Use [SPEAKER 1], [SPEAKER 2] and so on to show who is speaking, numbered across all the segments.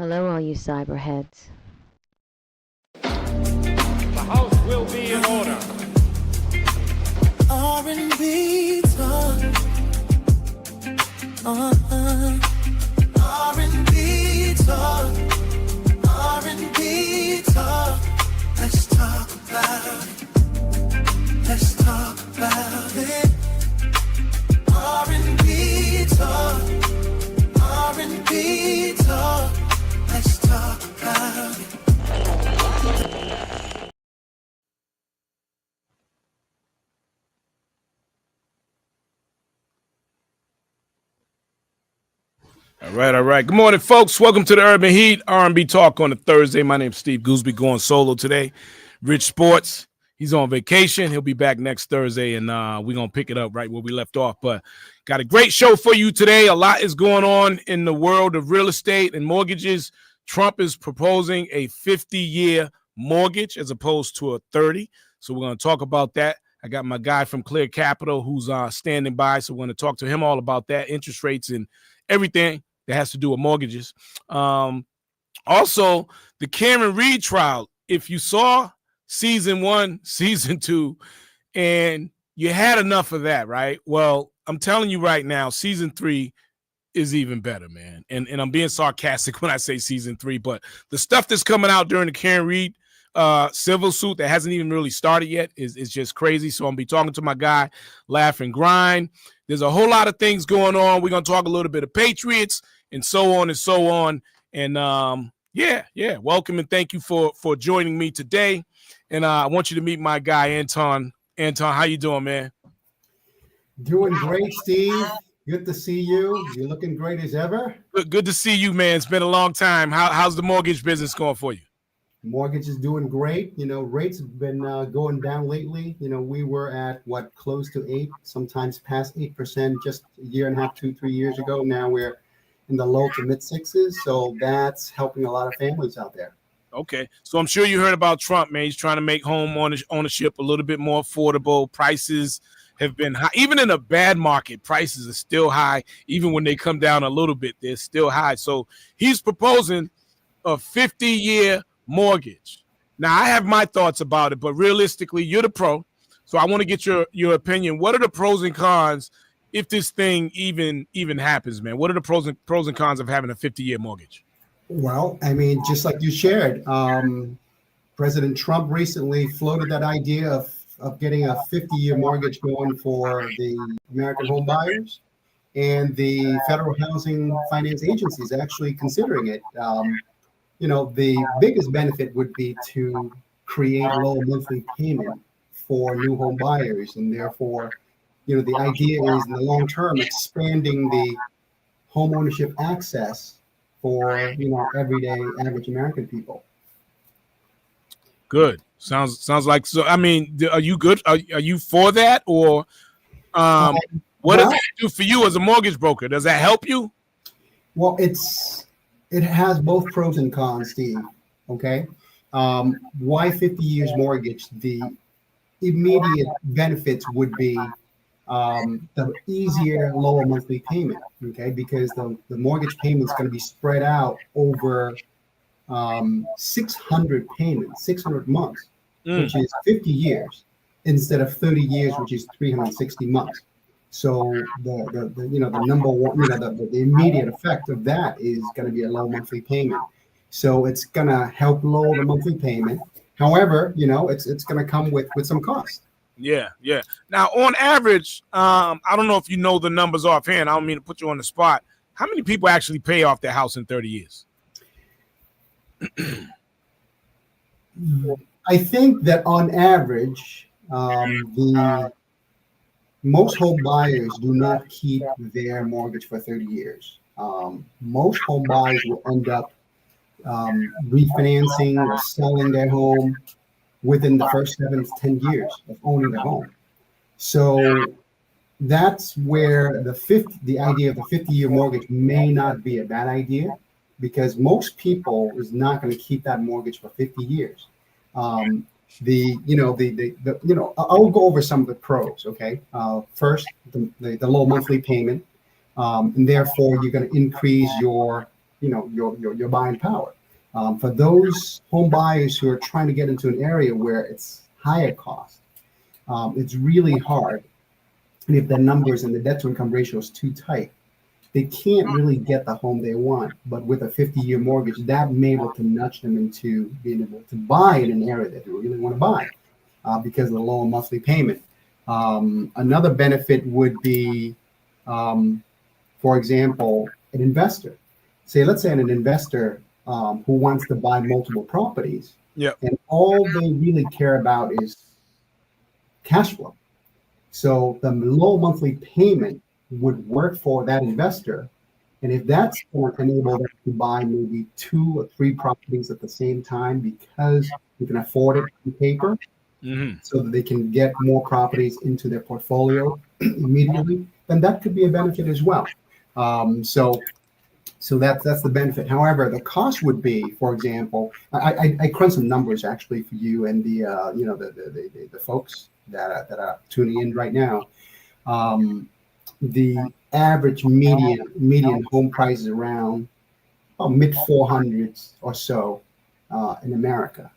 [SPEAKER 1] Hello, all you cyberheads.
[SPEAKER 2] The house will be in order.
[SPEAKER 3] R&B Talk. R&B Talk. R&B Talk. Let's talk about it. Let's talk about it. R&B Talk. R&B Talk. Let's talk about it.
[SPEAKER 2] All right. Good morning, folks. Welcome to the Urban Heat, R&B Talk on a Thursday. My name's Steve Gooseby, going solo today. Rich Sports, he's on vacation. He'll be back next Thursday, and we're going to pick it up right where we left off. But got a great show for you today. A lot is going on in the world of real estate and mortgages. Trump is proposing a 50-year mortgage as opposed to a 30. So we're going to talk about that. I got my guy from Clear Capital who's standing by, so we're going to talk to him all about that, interest rates and everything that has to do with mortgages. Also, the Karen Reed trial. If you saw season 1, season 2, and you had enough of that, right? Well, I'm telling you right now, season 3 is even better, man. And I'm being sarcastic when I say season 3, but the stuff that's coming out during the Karen Reed civil suit that hasn't even really started yet is just crazy. So I'm gonna be talking to my guy, Laugh and Grind. There's a whole lot of things going on. We're gonna talk a little bit of Patriots and so on and so on. And yeah. Welcome and thank you for joining me today. And I want you to meet my guy, Anton. Anton, how you doing, man?
[SPEAKER 4] Doing great, Steve. Good to see you. You're looking great as ever.
[SPEAKER 2] Good to see you, man. It's been a long time. How's the mortgage business going for you?
[SPEAKER 4] Mortgage is doing great. You know, rates have been going down lately. You know, we were at close to 8, sometimes past 8% just a year and a half, 2-3 years ago. Now we're in the low to mid 6s. So that's helping a lot of families out there.
[SPEAKER 2] Okay. So I'm sure you heard about Trump, man. He's trying to make home ownership a little bit more affordable. Prices have been high. Even in a bad market, prices are still high. Even when they come down a little bit, they're still high. So he's proposing a 50-year mortgage. Now, I have my thoughts about it, but realistically, you're the pro. So I want to get your opinion. What are the pros and cons if this thing even happens, man? What are the pros and cons of having a 50-year mortgage?
[SPEAKER 4] Well, I mean, just like you shared, President Trump recently floated that idea of getting a 50-year mortgage going for the American home buyers, and the Federal Housing Finance Agency is actually considering it. You know, the biggest benefit would be to create a low monthly payment for new home buyers, and therefore, you know, the idea is in the long term expanding the home ownership access for, you know, everyday average American people.
[SPEAKER 2] Good. Sounds like so. I mean, are you good? Are you for that, or what does it do for you as a mortgage broker? Does that help you?
[SPEAKER 4] Well, it has both pros and cons, Steve. Okay, why 50 years mortgage? The immediate benefits would be the easier, lower monthly payment. Okay, because the mortgage payment is going to be spread out over 600 payments, 600 months, which is 50 years instead of 30 years, which is 360 months. So the you know, the number one, you know, the immediate effect of that is going to be a low monthly payment. So it's going to help lower the monthly payment. However, you know, it's going to come with some cost.
[SPEAKER 2] Yeah. Now, on average, I don't know if you know the numbers offhand. I don't mean to put you on the spot. How many people actually pay off their house in 30 years?
[SPEAKER 4] I think that on average, the most home buyers do not keep their mortgage for 30 years. Most home buyers will end up refinancing or selling their home within the first 7 to 10 years of owning the home. So that's where the idea of the 50-year mortgage may not be a bad idea, because most people is not going to keep that mortgage for 50 years. I'll go over some of the pros. Okay, first, the low monthly payment, and therefore you're going to increase your your buying power. For those home buyers who are trying to get into an area where it's higher cost, it's really hard. And if the numbers and the debt to income ratio is too tight, they can't really get the home they want. But with a 50-year mortgage, that may be able to nudge them into being able to buy in an area that they really want to buy because of the lower monthly payment. Another benefit would be, for example, an investor. Let's say an investor who wants to buy multiple properties, and all they really care about is cash flow. So the low monthly payment would work for that investor. And if that's going to enable them to buy maybe 2 or 3 properties at the same time because you can afford it on paper, so that they can get more properties into their portfolio immediately, then that could be a benefit as well. So that's the benefit. However, the cost would be, for example, I crunched some numbers actually for you and the folks that are tuning in right now. The average median home price is around mid 400s or so in America,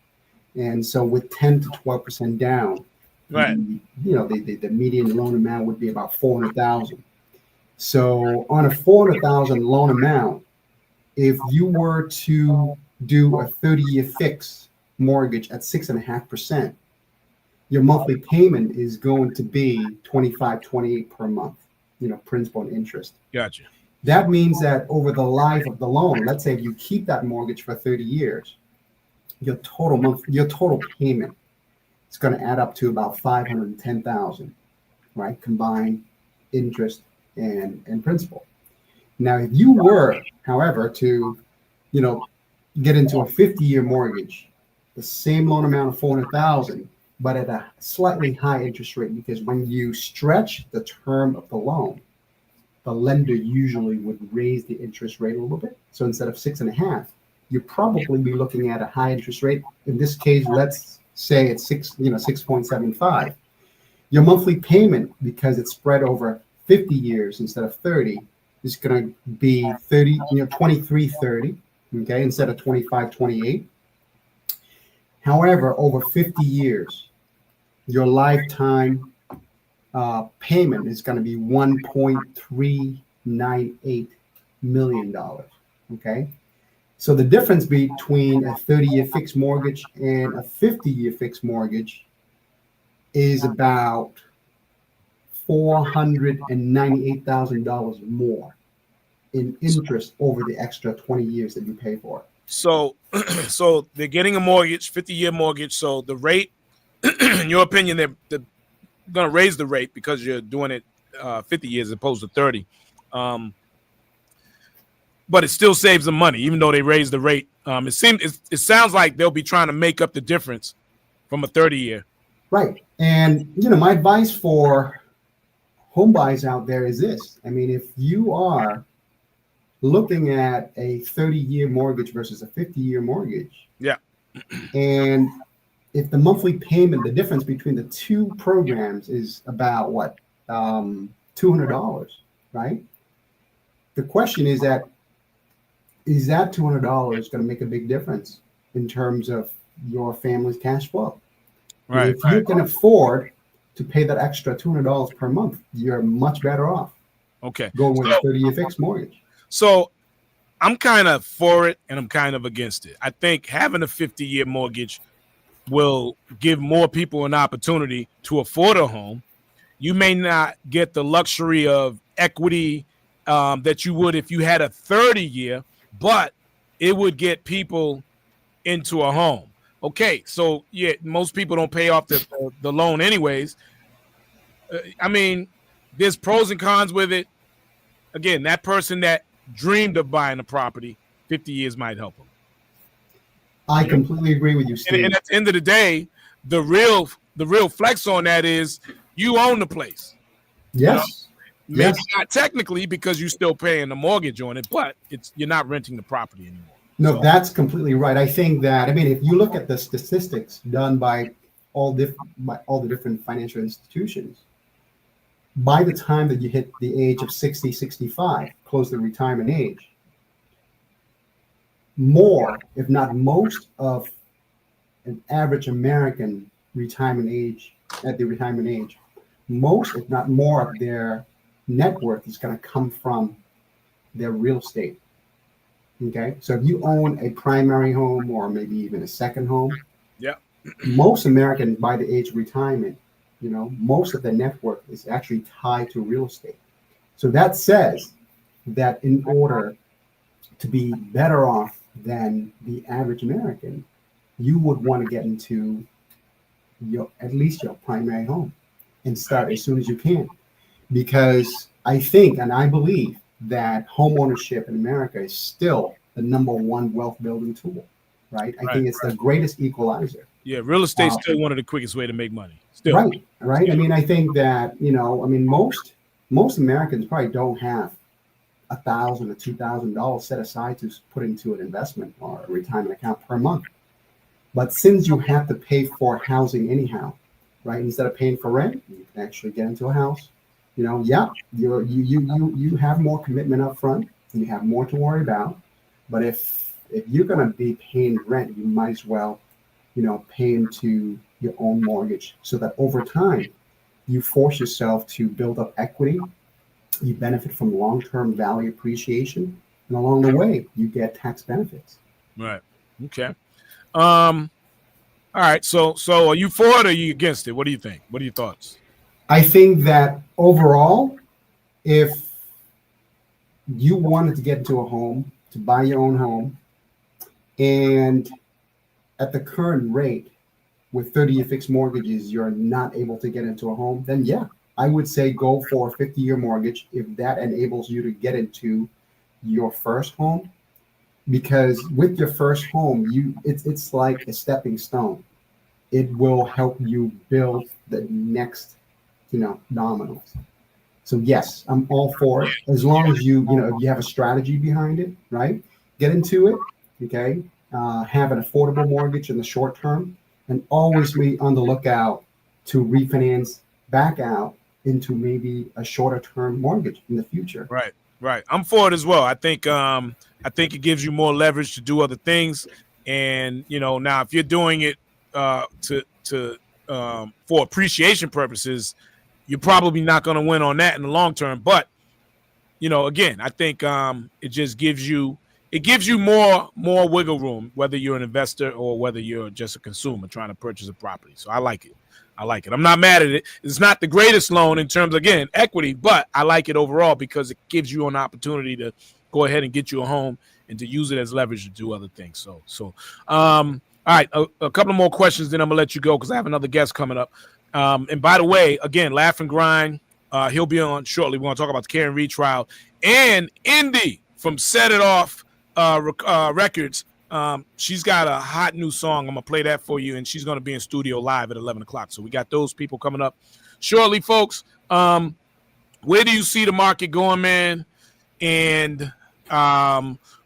[SPEAKER 4] and so with 10 to 12% down,
[SPEAKER 2] right,
[SPEAKER 4] the median loan amount would be about 400,000. So on a 400,000 loan amount, if you were to do a 30-year fixed mortgage at 6.5%, your monthly payment is going to be $25-28 per month, principal and interest.
[SPEAKER 2] Gotcha.
[SPEAKER 4] That means that over the life of the loan, let's say if you keep that mortgage for 30 years, your total payment is going to add up to about $510,000, right? Combined interest and principal. Now, if you were, however, to, get into a 50-year mortgage, the same loan amount of 400,000, but at a slightly high interest rate, because when you stretch the term of the loan, the lender usually would raise the interest rate a little bit. So instead of 6.5, you'd probably be looking at a high interest rate. In this case, let's say it's 6.75. Your monthly payment, because it's spread over 50 years instead of 30, is going to be 23.30, okay, instead of 25.28. However, over 50 years, your lifetime payment is going to be $1.398 million. Okay, so the difference between a 30-year fixed mortgage and a 50-year fixed mortgage is about $498,000 more in interest over the extra 20 years that you pay for it.
[SPEAKER 2] So they're getting a mortgage, 50-year mortgage. So the rate, in your opinion, they're going to raise the rate because you're doing it 50 years as opposed to 30. But it still saves them money, even though they raise the rate. It sounds like they'll be trying to make up the difference from a 30-year.
[SPEAKER 4] Right. And, my advice for home buyers out there is this. I mean, if you are looking at a 30-year mortgage versus a 50-year mortgage.
[SPEAKER 2] Yeah.
[SPEAKER 4] And if the monthly payment, the difference between the two programs is about what? $200, right? The question is that $200 going to make a big difference in terms of your family's cash flow?
[SPEAKER 2] Right.
[SPEAKER 4] If you can afford to pay that extra $200 per month, you're much better off.
[SPEAKER 2] Okay.
[SPEAKER 4] Going with a 30-year fixed mortgage.
[SPEAKER 2] So I'm kind of for it and I'm kind of against it. I think having a 50-year mortgage will give more people an opportunity to afford a home. You may not get the luxury of equity that you would if you had a 30-year, but it would get people into a home. Okay, so yeah, most people don't pay off the loan anyways. I mean, there's pros and cons with it. Again, that person that dreamed of buying a property, 50 years might help them.
[SPEAKER 4] I completely agree with you, Steve.
[SPEAKER 2] And at the end of the day, the real flex on that is you own the place.
[SPEAKER 4] Yes.
[SPEAKER 2] Maybe not technically because you're still paying the mortgage on it, but you're not renting the property anymore.
[SPEAKER 4] No, that's completely right. I think that, if you look at the statistics done by all the different financial institutions, by the time that you hit the age of 60, 65, close to retirement age, more, if not most, of an average American retirement age at the retirement age, most, if not more, of their net worth is going to come from their real estate. Okay, so if you own a primary home or maybe even a second home,
[SPEAKER 2] Yeah.
[SPEAKER 4] most Americans by the age of retirement, most of their net worth is actually tied to real estate. So that says that in order to be better off than the average American, you would want to get into at least your primary home and start as soon as you can. Because I think and I believe that home ownership in America is still the number one wealth building tool, right? I think it's the greatest equalizer.
[SPEAKER 2] Yeah, real estate's still one of the quickest way to make money. Still.
[SPEAKER 4] Right. I mean, I think that, most Americans probably don't have $1,000 or $2,000 set aside to put into an investment or a retirement account per month. But since you have to pay for housing anyhow, right? Instead of paying for rent, you can actually get into a house. You have more commitment up front. You have more to worry about. But if you're going to be paying rent, you might as well, pay into your own mortgage so that over time you force yourself to build up equity. You benefit from long-term value appreciation, and along the way, you get tax benefits.
[SPEAKER 2] Right. Okay. All right. So are you for it or are you against it? What do you think? What are your thoughts?
[SPEAKER 4] I think that overall, if you wanted to get into a home, to buy your own home, and at the current rate, with 30-year fixed mortgages, you're not able to get into a home, then yeah, I would say go for a 50-year mortgage if that enables you to get into your first home. Because with your first home, it's like a stepping stone. It will help you build the next, dominoes. So yes, I'm all for it as long as you have a strategy behind it, right? Get into it, okay? Have an affordable mortgage in the short term, and always be on the lookout to refinance back out into maybe a shorter term mortgage in the future.
[SPEAKER 2] Right. I'm for it as well. I think it gives you more leverage to do other things. And now if you're doing it for appreciation purposes, you're probably not going to win on that in the long term. But again, I think it just gives you more wiggle room, whether you're an investor or whether you're just a consumer trying to purchase a property. So I like it. I'm not mad at it. It's not the greatest loan in terms of, again, equity, but I like it overall because it gives you an opportunity to go ahead and get you a home and to use it as leverage to do other things. So all right, a couple of more questions, then I'm gonna let you go because I have another guest coming up. And by the way, again, Laugh and Grind, he'll be on shortly. We're gonna talk about the Karen Reed trial and INDY from Set It Off Records. She's got a hot new song. I'm gonna play that for you, and she's gonna be in studio live at 11 o'clock. So we got those people coming up shortly, folks. Where do you see the market going, man? And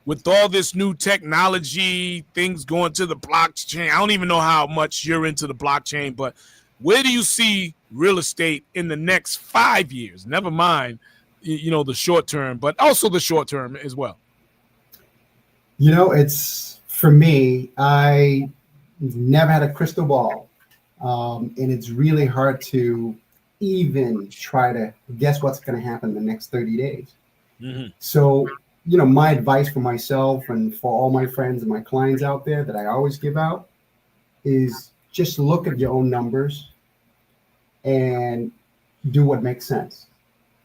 [SPEAKER 2] with all this new technology, things going to the blockchain, I don't even know how much you're into the blockchain, but where do you see real estate in the next 5 years? Never mind, the short term, but also the short term as well.
[SPEAKER 4] It's for me, I never had a crystal ball. And it's really hard to even try to guess what's going to happen in the next 30 days. Mm-hmm. So, my advice for myself and for all my friends and my clients out there that I always give out is just look at your own numbers and do what makes sense.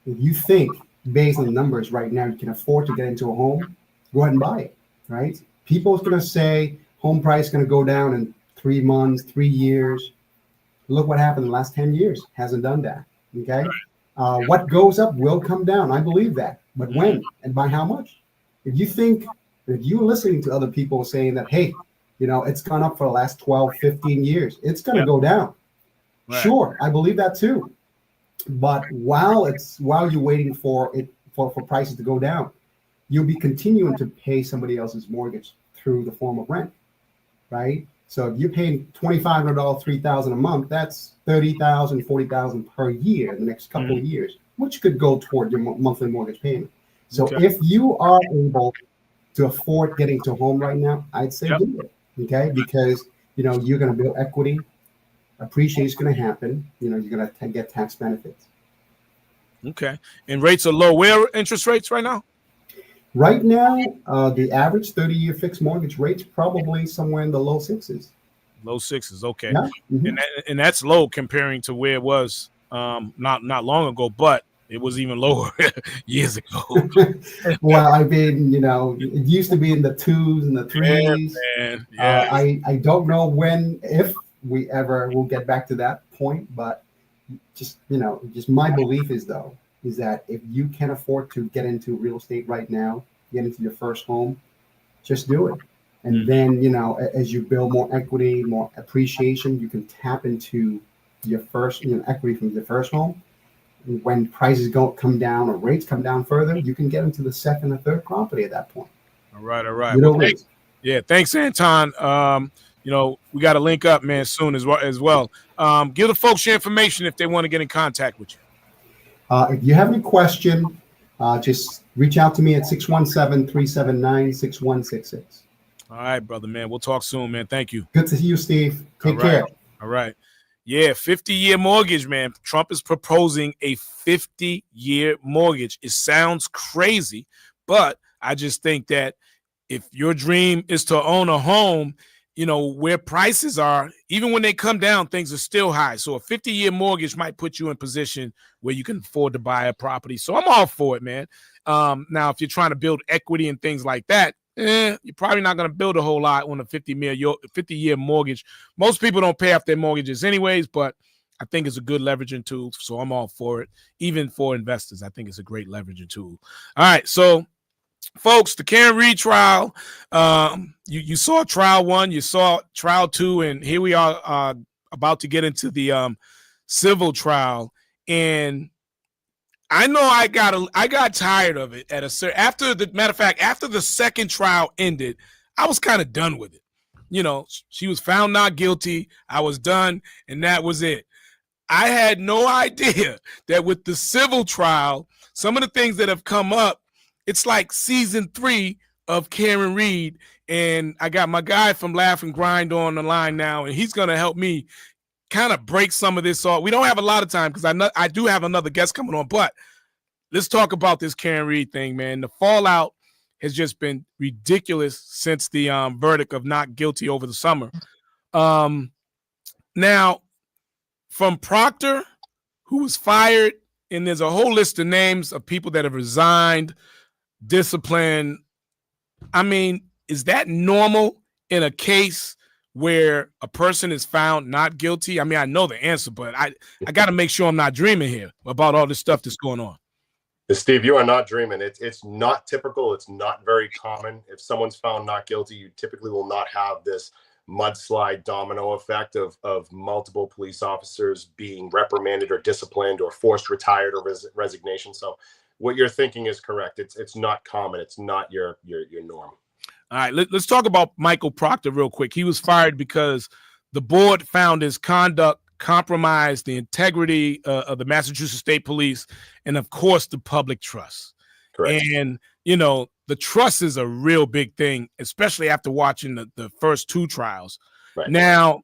[SPEAKER 4] If you think based on the numbers right now, you can afford to get into a home, go ahead and buy it, right? People's going to say home price is going to go down in 3 months, 3 years. Look what happened in the last 10 years. Hasn't done that, okay? What goes up will come down. I believe that. But when and by how much? If you're listening to other people saying that, hey, it's gone up for the last 12, 15 years, it's going to go down. Right. Sure, I believe that too. But while you're waiting for prices to go down, you'll be continuing to pay somebody else's mortgage through the form of rent, right? So if you're paying $2,500, $3,000 a month, that's $30,000, $40,000 per year in the next couple of years, which could go toward your monthly mortgage payment. So if you are able to afford getting to a home right now, I'd say
[SPEAKER 2] Yep.
[SPEAKER 4] do it. Okay, because you're going to build equity, appreciation is going to happen. You're going to get tax benefits.
[SPEAKER 2] Okay. And rates are low. Where are interest rates right now?
[SPEAKER 4] Right now, the average 30-year fixed mortgage rate's probably somewhere in the low sixes.
[SPEAKER 2] Low sixes. Okay.
[SPEAKER 4] Yeah. Mhm.
[SPEAKER 2] And that's low comparing to where it was not long ago, but it was even lower years ago.
[SPEAKER 4] Well, I mean, it used to be in the twos and the threes.
[SPEAKER 2] Man. Yeah.
[SPEAKER 4] I don't know if we ever will get back to that point, but just my belief is that if you can afford to get into real estate right now, get into your first home, just do it. And then, as you build more equity, more appreciation, you can tap into your first, equity from your first home. When prices come down or rates come down further, you can get into the second or third property at that point.
[SPEAKER 2] All right.
[SPEAKER 4] Well,
[SPEAKER 2] Thanks, Anton. We got to link up, man, soon as well. Give the folks your information if they want to get in contact with you.
[SPEAKER 4] If you have any question, just reach out to me at 617-379-6166.
[SPEAKER 2] All right, brother, man. We'll talk soon, man. Thank you.
[SPEAKER 4] Good to see you, Steve. Take care.
[SPEAKER 2] All right. Yeah, 50-year mortgage, man. Trump is proposing a 50-year mortgage. It sounds crazy, but I just think that if your dream is to own a home, where prices are, even when they come down, things are still high. So a 50-year mortgage might put you in position where you can afford to buy a property. So I'm all for it, man. Now, if you're trying to build equity and things like that, you're probably not going to build a whole lot on a 50-year mortgage. Most people don't pay off their mortgages anyways, but I think it's a good leveraging tool. So I'm all for it. Even for investors, I think it's a great leveraging tool. All right. So, folks, the Karen Reed trial, you saw trial 1, you saw trial 2, and here we are about to get into the civil trial. And I know I got tired of it after the second trial ended, I was kind of done with it. She was found not guilty. I was done, and that was it. I had no idea that with the civil trial, some of the things that have come up, it's like season 3 of Karen Reed, and I got my guy from Laugh and Grind on the line now, and he's going to help me kind of break some of this off. We don't have a lot of time because I do have another guest coming on, but let's talk about this Karen Reed thing, man. The fallout has just been ridiculous since the verdict of not guilty over the summer. Now, from Proctor, who was fired, and there's a whole list of names of people that have resigned, disciplined. I mean, is that normal in a case where a person is found not guilty? I mean, I know the answer, but I got to make sure I'm not dreaming here about all this stuff that's going on.
[SPEAKER 5] Steve, you are not dreaming. It's not typical. It's not very common. If someone's found not guilty, you typically will not have this mudslide domino effect of multiple police officers being reprimanded or disciplined or forced retired or resignation. So what you're thinking is correct. It's not common. It's not your norm.
[SPEAKER 2] All right, let's talk about Michael Proctor real quick. He was fired because the board found his conduct compromised the integrity of the Massachusetts State Police and, of course, the public trust.
[SPEAKER 5] Correct.
[SPEAKER 2] And, the trust is a real big thing, especially after watching the first 2 trials.
[SPEAKER 5] Right.
[SPEAKER 2] Now,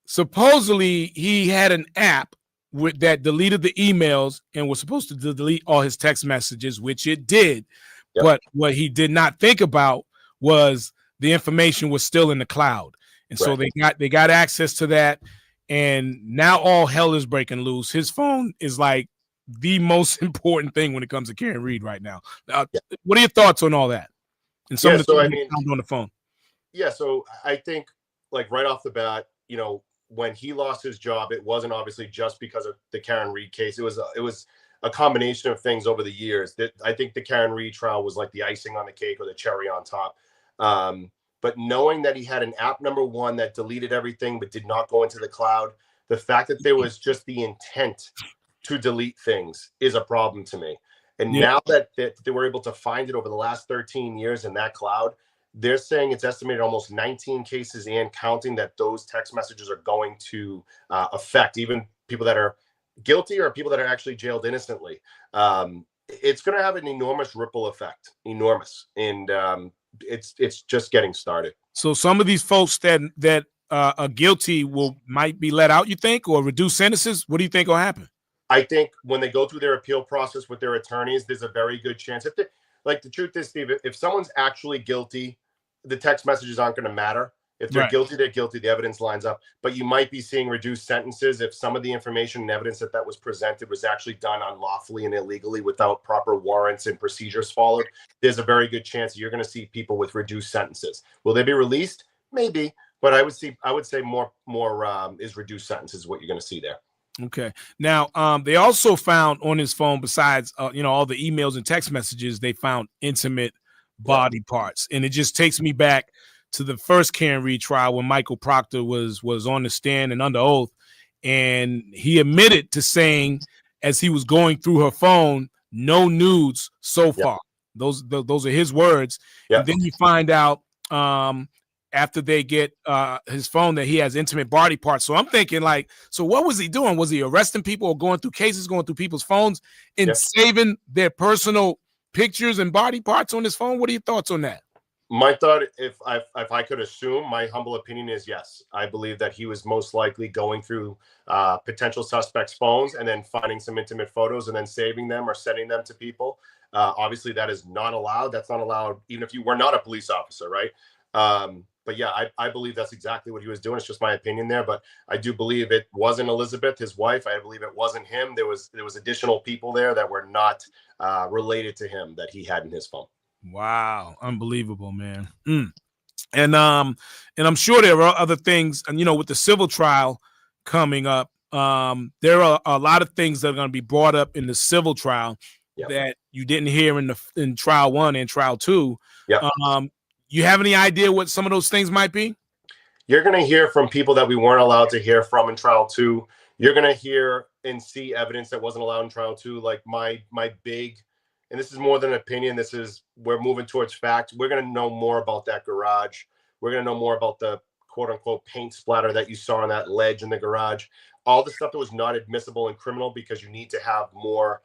[SPEAKER 2] supposedly he had an app that deleted the emails and was supposed to delete all his text messages, which it did. Yep. But what he did not think about was the information was still in the cloud. And so they got access to that. And now all hell is breaking loose. His phone is like the most important thing when it comes to Karen Reed right now. What are your thoughts on all that? And some of the things on the phone.
[SPEAKER 5] Yeah, so I think like right off the bat, when he lost his job, it wasn't obviously just because of the Karen Reed case. It was a combination of things over the years. That I think the Karen Reed trial was like the icing on the cake or the cherry on top. But knowing that he had an app, number one, that deleted everything but did not go into the cloud, the fact that there was just the intent to delete things is a problem to me. And now that they were able to find it over the last 13 years in that cloud, they're saying it's estimated almost 19 cases and counting that those text messages are going to affect even people that are guilty or people that are actually jailed innocently. it's going to have an enormous ripple effect, enormous, and it's just getting started.
[SPEAKER 2] So some of these folks that are guilty might be let out, you think, or reduce sentences? What do you think will happen?
[SPEAKER 5] I think when they go through their appeal process with their attorneys, there's a very good chance. Like the truth is, Steve, if someone's actually guilty, the text messages aren't going to matter. If they're guilty, they're guilty. The evidence lines up. But you might be seeing reduced sentences if some of the information and evidence that was presented was actually done unlawfully and illegally without proper warrants and procedures followed. There's a very good chance you're going to see people with reduced sentences. Will they be released? Maybe. But I would say more is reduced sentences what you're going to see there.
[SPEAKER 2] Okay. Now, they also found on his phone, besides all the emails and text messages, they found intimate body parts, and it just takes me back to the first Karen Reed trial when Michael Proctor was on the stand and under oath, and he admitted to saying, as he was going through her phone, no nudes so far. Those are his words. And then you find out after they get his phone that he has intimate body parts. So I'm thinking, like, so what was he doing? Was he arresting people or going through cases, going through people's phones and saving their personal pictures and body parts on his phone? What are your thoughts on that?
[SPEAKER 5] My thought, if I could assume, my humble opinion is yes. I believe that he was most likely going through potential suspects' phones and then finding some intimate photos and then saving them or sending them to people. Obviously, that is not allowed. That's not allowed even if you were not a police officer, right? But yeah, I believe that's exactly what he was doing. It's just my opinion there, but I do believe it wasn't Elizabeth, his wife. I believe it wasn't him. There was additional people there that were not related to him that he had in his phone.
[SPEAKER 2] Wow, unbelievable, man. And I'm sure there are other things, and with the civil trial coming up, there are a lot of things that are going to be brought up in the civil trial that you didn't hear in trial 1 and trial 2. You have any idea what some of those things might be?
[SPEAKER 5] You're going to hear from people that we weren't allowed to hear from in trial 2. You're going to hear and see evidence that wasn't allowed in trial 2. Like my big, and this is more than an opinion, we're moving towards fact. We're going to know more about that garage. We're going to know more about the quote unquote paint splatter that you saw on that ledge in the garage. All the stuff that was not admissible in criminal, because you need to have more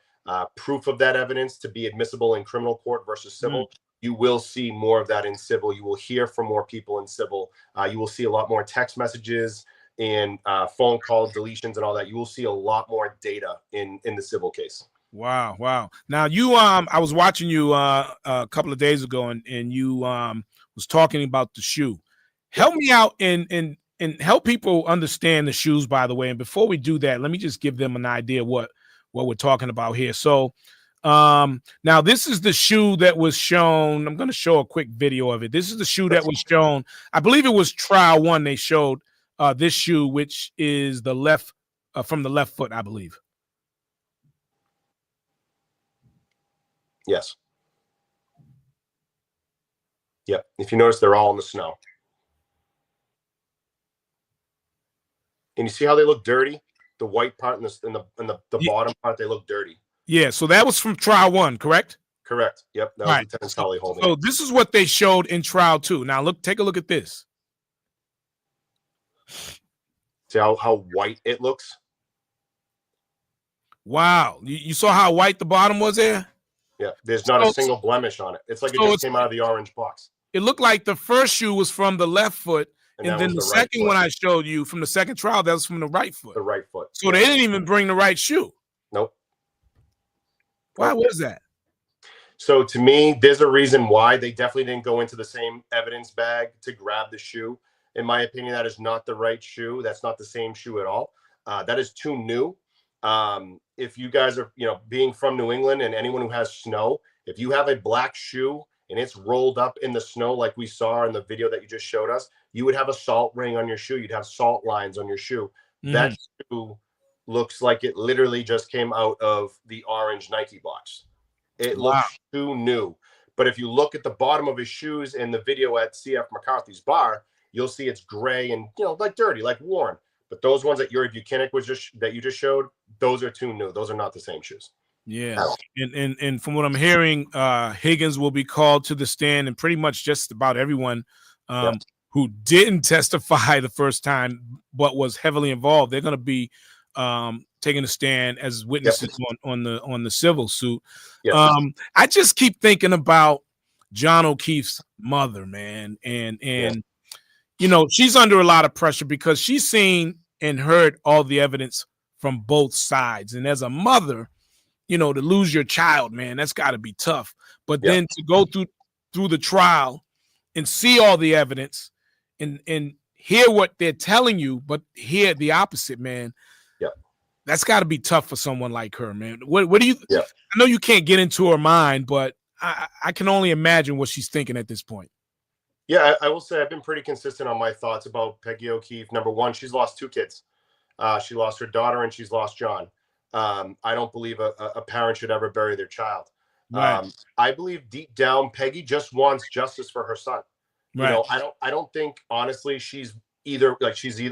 [SPEAKER 5] proof of that evidence to be admissible in criminal court versus civil. You will see more of that in civil. You will hear from more people in civil. You will see a lot more text messages and phone call deletions and all that. You will see a lot more data in the civil case.
[SPEAKER 2] Wow. Now you, I was watching you a couple of days ago, and you was talking about the shoe. Help me out and help people understand the shoes, by the way. And before we do that, let me just give them an idea of what we're talking about here. So now this is the shoe that was shown. I'm going to show a quick video of it. This is the shoe that was shown. I believe it was trial 1. They showed this shoe, which is the left from the left foot, I believe.
[SPEAKER 5] Yes. Yep. If you notice, they're all in the snow. And you see how they look dirty? The white part and the bottom part, they look dirty.
[SPEAKER 2] Yeah. So that was from trial 1, correct?
[SPEAKER 5] Correct. Yep. That was Lieutenant Tully holding.
[SPEAKER 2] So this is what they showed in trial 2. Now take a look at this.
[SPEAKER 5] See how white it looks?
[SPEAKER 2] Wow. You saw how white the bottom was there?
[SPEAKER 5] Yeah, there's not a single blemish on it. It's like it just came out of the orange box.
[SPEAKER 2] It looked like the first shoe was from the left foot, and then the second one I showed you from the second trial, that was from the right foot.
[SPEAKER 5] The right foot.
[SPEAKER 2] So they didn't even bring the right shoe.
[SPEAKER 5] Nope.
[SPEAKER 2] Why was that?
[SPEAKER 5] So to me, there's a reason why they definitely didn't go into the same evidence bag to grab the shoe. In my opinion, that is not the right shoe. That's not the same shoe at all. That is too new. If you guys are, being from New England, and anyone who has snow, if you have a black shoe and it's rolled up in the snow, like we saw in the video that you just showed us, you would have a salt ring on your shoe. You'd have salt lines on your shoe. That shoe looks like it literally just came out of the orange Nike box. It looks too new. But if you look at the bottom of his shoes in the video at CF McCarthy's bar, you'll see it's gray and, like dirty, like worn. But those ones that Yuri Buchanan that you just showed, those are too new. Those are not the same shoes.
[SPEAKER 2] Yeah. And from what I'm hearing, Higgins will be called to the stand, and pretty much just about everyone who didn't testify the first time but was heavily involved, they're going to be taking a stand as witnesses on the civil suit.
[SPEAKER 5] Yes.
[SPEAKER 2] I just keep thinking about John O'Keefe's mother, man, and you know, she's under a lot of pressure because she's seen and heard all the evidence from both sides. And as a mother, you know, to lose your child, man, that's got to be tough. But then to go through the trial and see all the evidence and hear what they're telling you, but hear the opposite, man.
[SPEAKER 5] Yeah.
[SPEAKER 2] That's got to be tough for someone like her, man. What do you
[SPEAKER 5] Yeah.
[SPEAKER 2] I know you can't get into her mind, but I can only imagine what she's thinking at this point.
[SPEAKER 5] Yeah, I will say I've been pretty consistent on my thoughts about Peggy O'Keefe. Number one, she's lost 2 kids. She lost her daughter and she's lost John. I don't believe a parent should ever bury their child.
[SPEAKER 2] Right.
[SPEAKER 5] I believe deep down, Peggy just wants justice for her son.
[SPEAKER 2] Right.
[SPEAKER 5] You know, I don't think honestly she's either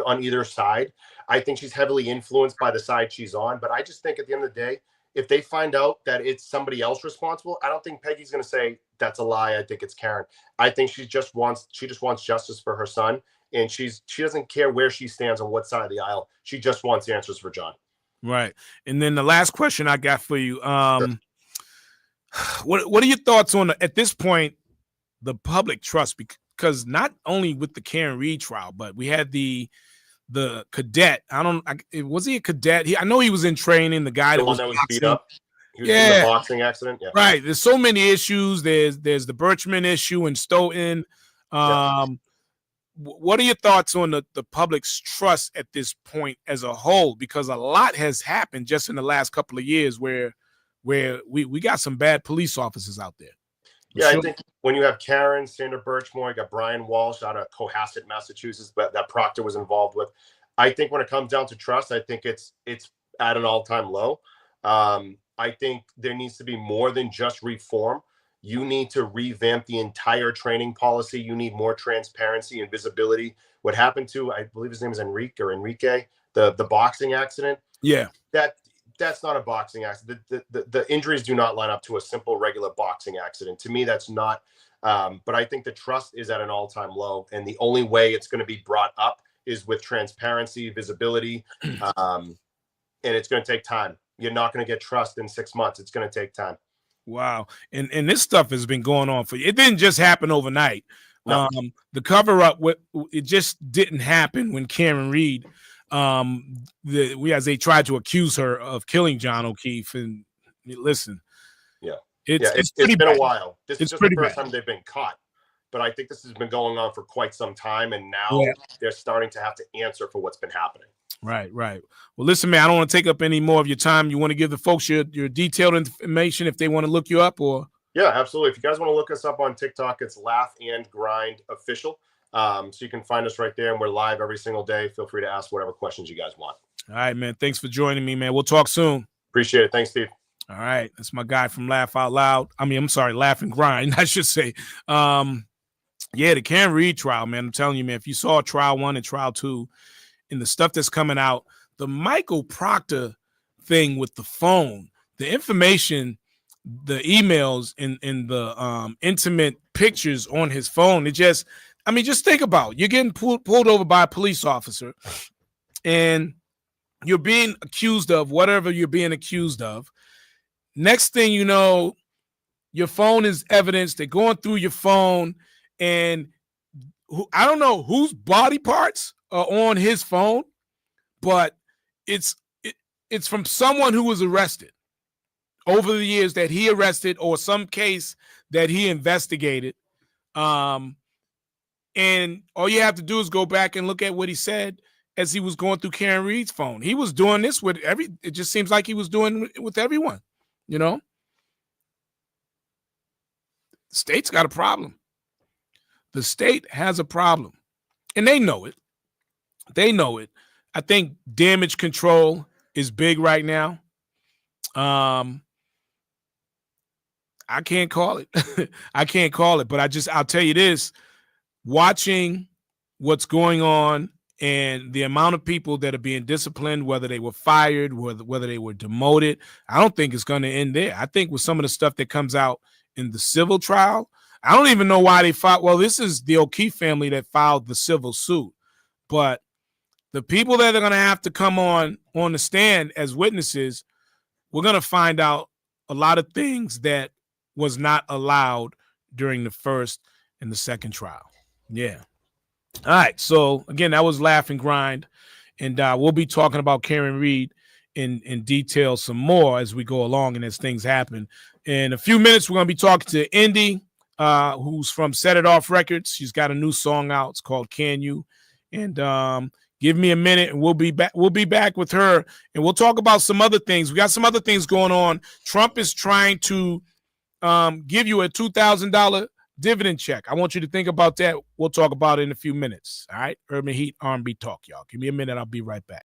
[SPEAKER 5] on either side. I think she's heavily influenced by the side she's on. But I just think at the end of the day, if they find out that it's somebody else responsible, I don't think Peggy's going to say that's a lie. I think it's Karen. I think she just wants justice for her son, and she doesn't care where she stands on what side of the aisle. She just wants answers for John.
[SPEAKER 2] Right. And then the last question I got for you,
[SPEAKER 5] Sure.
[SPEAKER 2] what are your thoughts on at this point the public trust, because not only with the Karen Reed trial, but we had the cadet. Was he a cadet? I know he was in training. The guy
[SPEAKER 5] The
[SPEAKER 2] that
[SPEAKER 5] one that was beat
[SPEAKER 2] boxing.
[SPEAKER 5] up. He was in the boxing accident. Yeah.
[SPEAKER 2] Right. There's so many issues. There's the Birchman issue in Stoughton. What are your thoughts on the public's trust at this point as a whole? Because a lot has happened just in the last couple of years where we got some bad police officers out there.
[SPEAKER 5] Yeah, I think when you have Karen, Sandra Birchmore, you got Brian Walsh out of Cohasset, Massachusetts, but that Proctor was involved with. I think when it comes down to trust, I think it's at an all-time low. I think there needs to be more than just reform. You need to revamp the entire training policy. You need more transparency and visibility. What happened to, I believe his name is Enrique, the boxing accident.
[SPEAKER 2] Yeah.
[SPEAKER 5] That's not a boxing accident. The injuries do not line up to a simple, regular boxing accident. To me, that's not. But I think the trust is at an all-time low. And the only way it's going to be brought up is with transparency, visibility. And it's going to take time. You're not going to get trust in 6 months. It's going to take time.
[SPEAKER 2] Wow. And this stuff has been going on it didn't just happen overnight.
[SPEAKER 5] No.
[SPEAKER 2] The cover-up, it just didn't happen when Karen Reed, as they tried to accuse her of killing John O'Keefe. And listen, it's
[SPEAKER 5] been
[SPEAKER 2] bad.
[SPEAKER 5] a while. This is just the first time they've been caught. But I think this has been going on for quite some time, and now they're starting to have to answer for what's been happening.
[SPEAKER 2] Right. Well, listen, man, I don't want to take up any more of your time. You want to give the folks your detailed information if they want to look you up, or?
[SPEAKER 5] Yeah, absolutely. If you guys want to look us up on TikTok, it's Laugh and Grind Official. So you can find us right there, and we're live every single day. Feel free to ask whatever questions you guys want.
[SPEAKER 2] All right, man. Thanks for joining me, man. We'll talk soon.
[SPEAKER 5] Appreciate it. Thanks, Steve.
[SPEAKER 2] All right. That's my guy from Laugh Out Loud. I'm sorry, Laugh and Grind, I should say. The Karen Reed trial, man. I'm telling you, man, if you saw trial 1 and trial 2 and the stuff that's coming out, the Michael Proctor thing with the phone, the information, the emails and the intimate pictures on his phone, just think about it. You're getting pulled over by a police officer and you're being accused of whatever you're being accused of. Next thing you know, your phone is evidence. They're going through your phone, and I don't know whose body parts are on his phone, but it's from someone who was arrested over the years that he arrested, or some case that he investigated. And all you have to do is go back and look at what he said as he was going through Karen Reed's phone. He was doing this with it just seems like he was doing it with everyone, you know? The state's got a problem. The state has a problem, and they know it. I think damage control is big right now. I can't call it. But I'll tell you this, watching what's going on and the amount of people that are being disciplined, whether they were fired, whether they were demoted, I don't think it's going to end there. I think with some of the stuff that comes out in the civil trial, I don't even know why they filed. Well, this is the O'Keefe family that filed the civil suit, but the people that are going to have to come on the stand as witnesses, we're going to find out a lot of things that was not allowed during the first and the second trial. Yeah. All right. So again, that was Laugh and Grind, and we'll be talking about Karen Reed in detail some more as we go along and as things happen. In a few minutes, we're going to be talking to INDY, who's from Set It Off Records. She's got a new song out. It's called Can You? And give me a minute and we'll be back. We'll be back with her and we'll talk about some other things. We got some other things going on. Trump is trying to give you a $2,000 dividend check. I want you to think about that. We'll talk about it in a few minutes. All right. Urban Heat R&B Talk, y'all. Give me a minute. I'll be right back.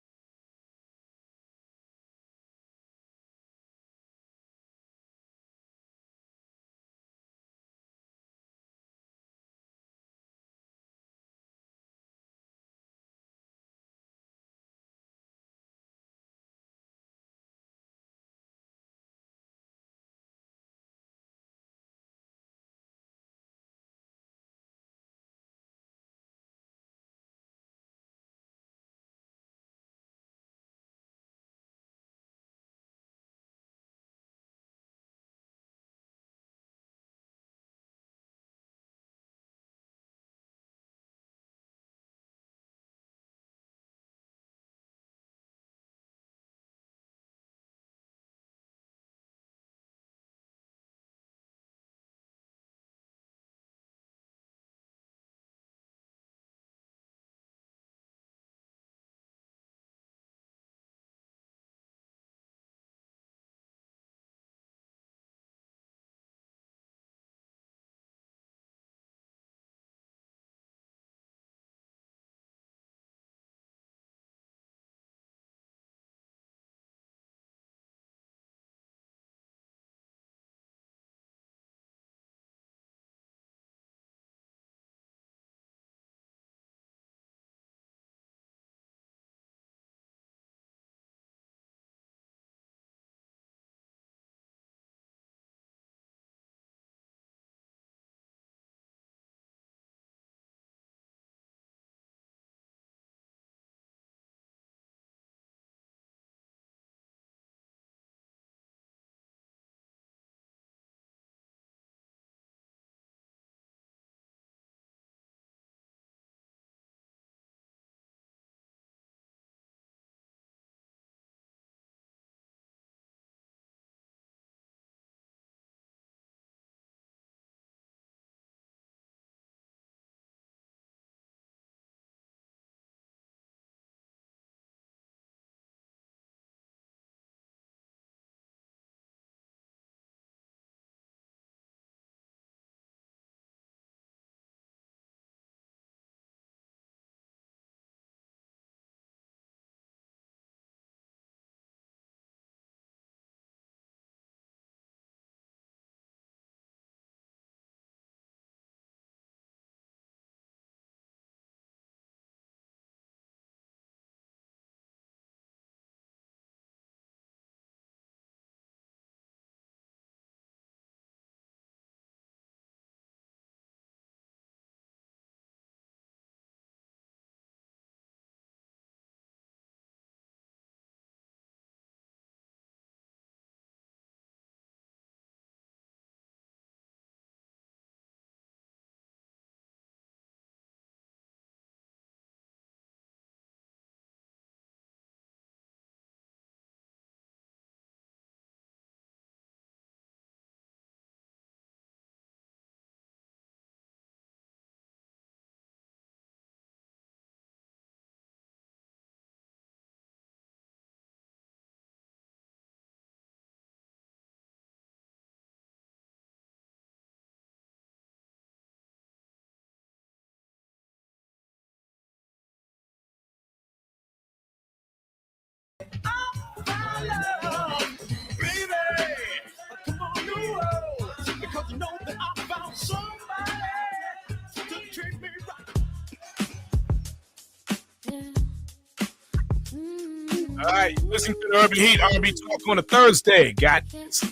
[SPEAKER 2] All right, listen to the Urban Heat R&B Talk on a Thursday. Got this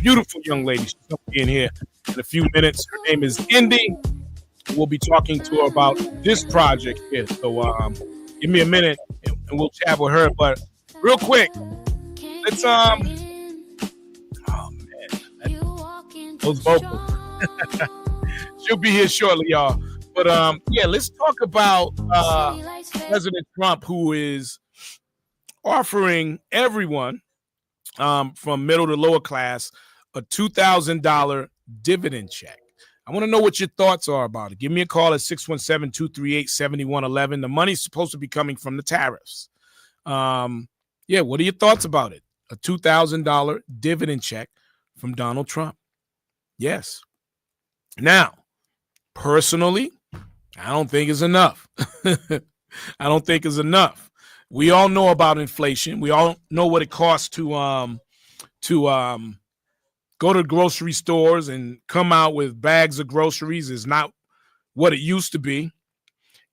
[SPEAKER 2] beautiful young lady. She's going to be in here in a few minutes. Her name is INDY. We'll be talking to her about this project here. So, Give me a minute and we'll chat with her. But real quick, let's oh man, those vocals. She'll be here shortly, y'all. But yeah, let's talk about President Trump, who is offering everyone from middle to lower class a $2,000 dividend check. I want to know what your thoughts are about it. Give me a call at 617-238-7111. The money's supposed to be coming from the tariffs. Yeah, what are your thoughts about it? A $2,000 dividend check from Donald Trump. Yes. Now, personally, I don't think it's enough. I don't think it's enough. We all know about inflation. We all know what it costs to go to grocery stores and come out with bags of groceries is not what it used to be.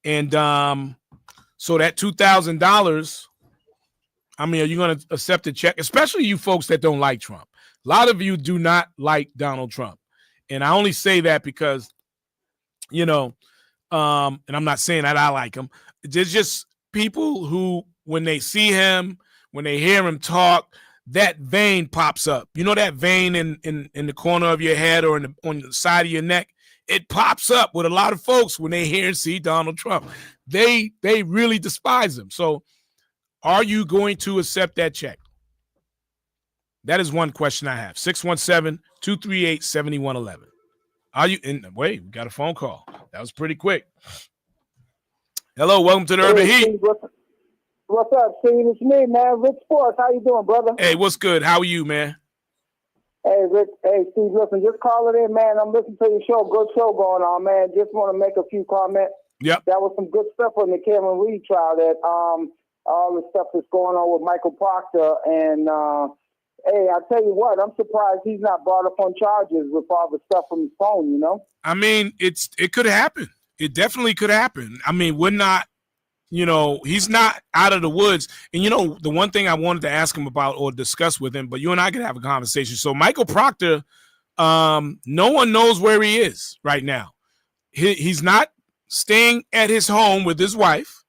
[SPEAKER 2] And so that $2,000, I mean, are you going to accept a check? Especially you folks that don't like Trump. A lot of you do not like Donald Trump. And I only say that because, you know, and I'm not saying that I like him. There's just people who, when they see him, when they hear him talk, that vein pops up. You know that vein in the corner of your head or on the side of your neck? It pops up with a lot of folks when they hear and see Donald Trump. They really despise him. So are you going to accept that check? That is one question I have. 617-238-7111. Are you in? Wait, we got a phone call. That was pretty quick. Hello, welcome to the Urban Heat.
[SPEAKER 6] What's up, Steve? It's me, man. Rich Sports. How you doing, brother?
[SPEAKER 2] Hey, what's good? How are you, man?
[SPEAKER 6] Hey, Rich. Hey, Steve, listen, just call it in, man. I'm listening to your show. Good show going on, man. Just want to make a few comments.
[SPEAKER 2] Yep.
[SPEAKER 6] That was some good stuff on the Cameron Reed trial, that all the stuff that's going on with Michael Proctor. And, hey, I tell you what, I'm surprised he's not brought up on charges with all the stuff from his phone, you know?
[SPEAKER 2] I mean, it could happen. It definitely could happen. I mean, we're not, you know, he's not out of the woods. And, you know, the one thing I wanted to ask him about or discuss with him, but you and I can have a conversation. So Michael Proctor, no one knows where he is right now. He's not staying at his home with his wife.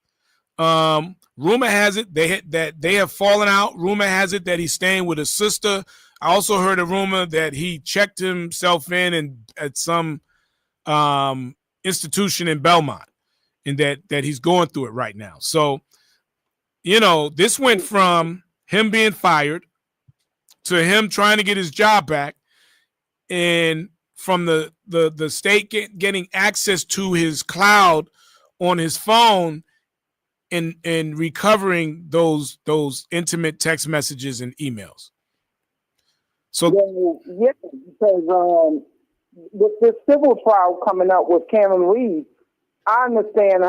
[SPEAKER 2] Rumor has it that they have fallen out. Rumor has it that he's staying with his sister. I also heard a rumor that he checked himself in at some institution in Belmont, and that he's going through it right now. So, you know, this went from him being fired to him trying to get his job back, and from the state getting access to his cloud on his phone and recovering those intimate text messages and emails. So
[SPEAKER 6] yeah, because with this civil trial coming up with Cameron Reed, I understand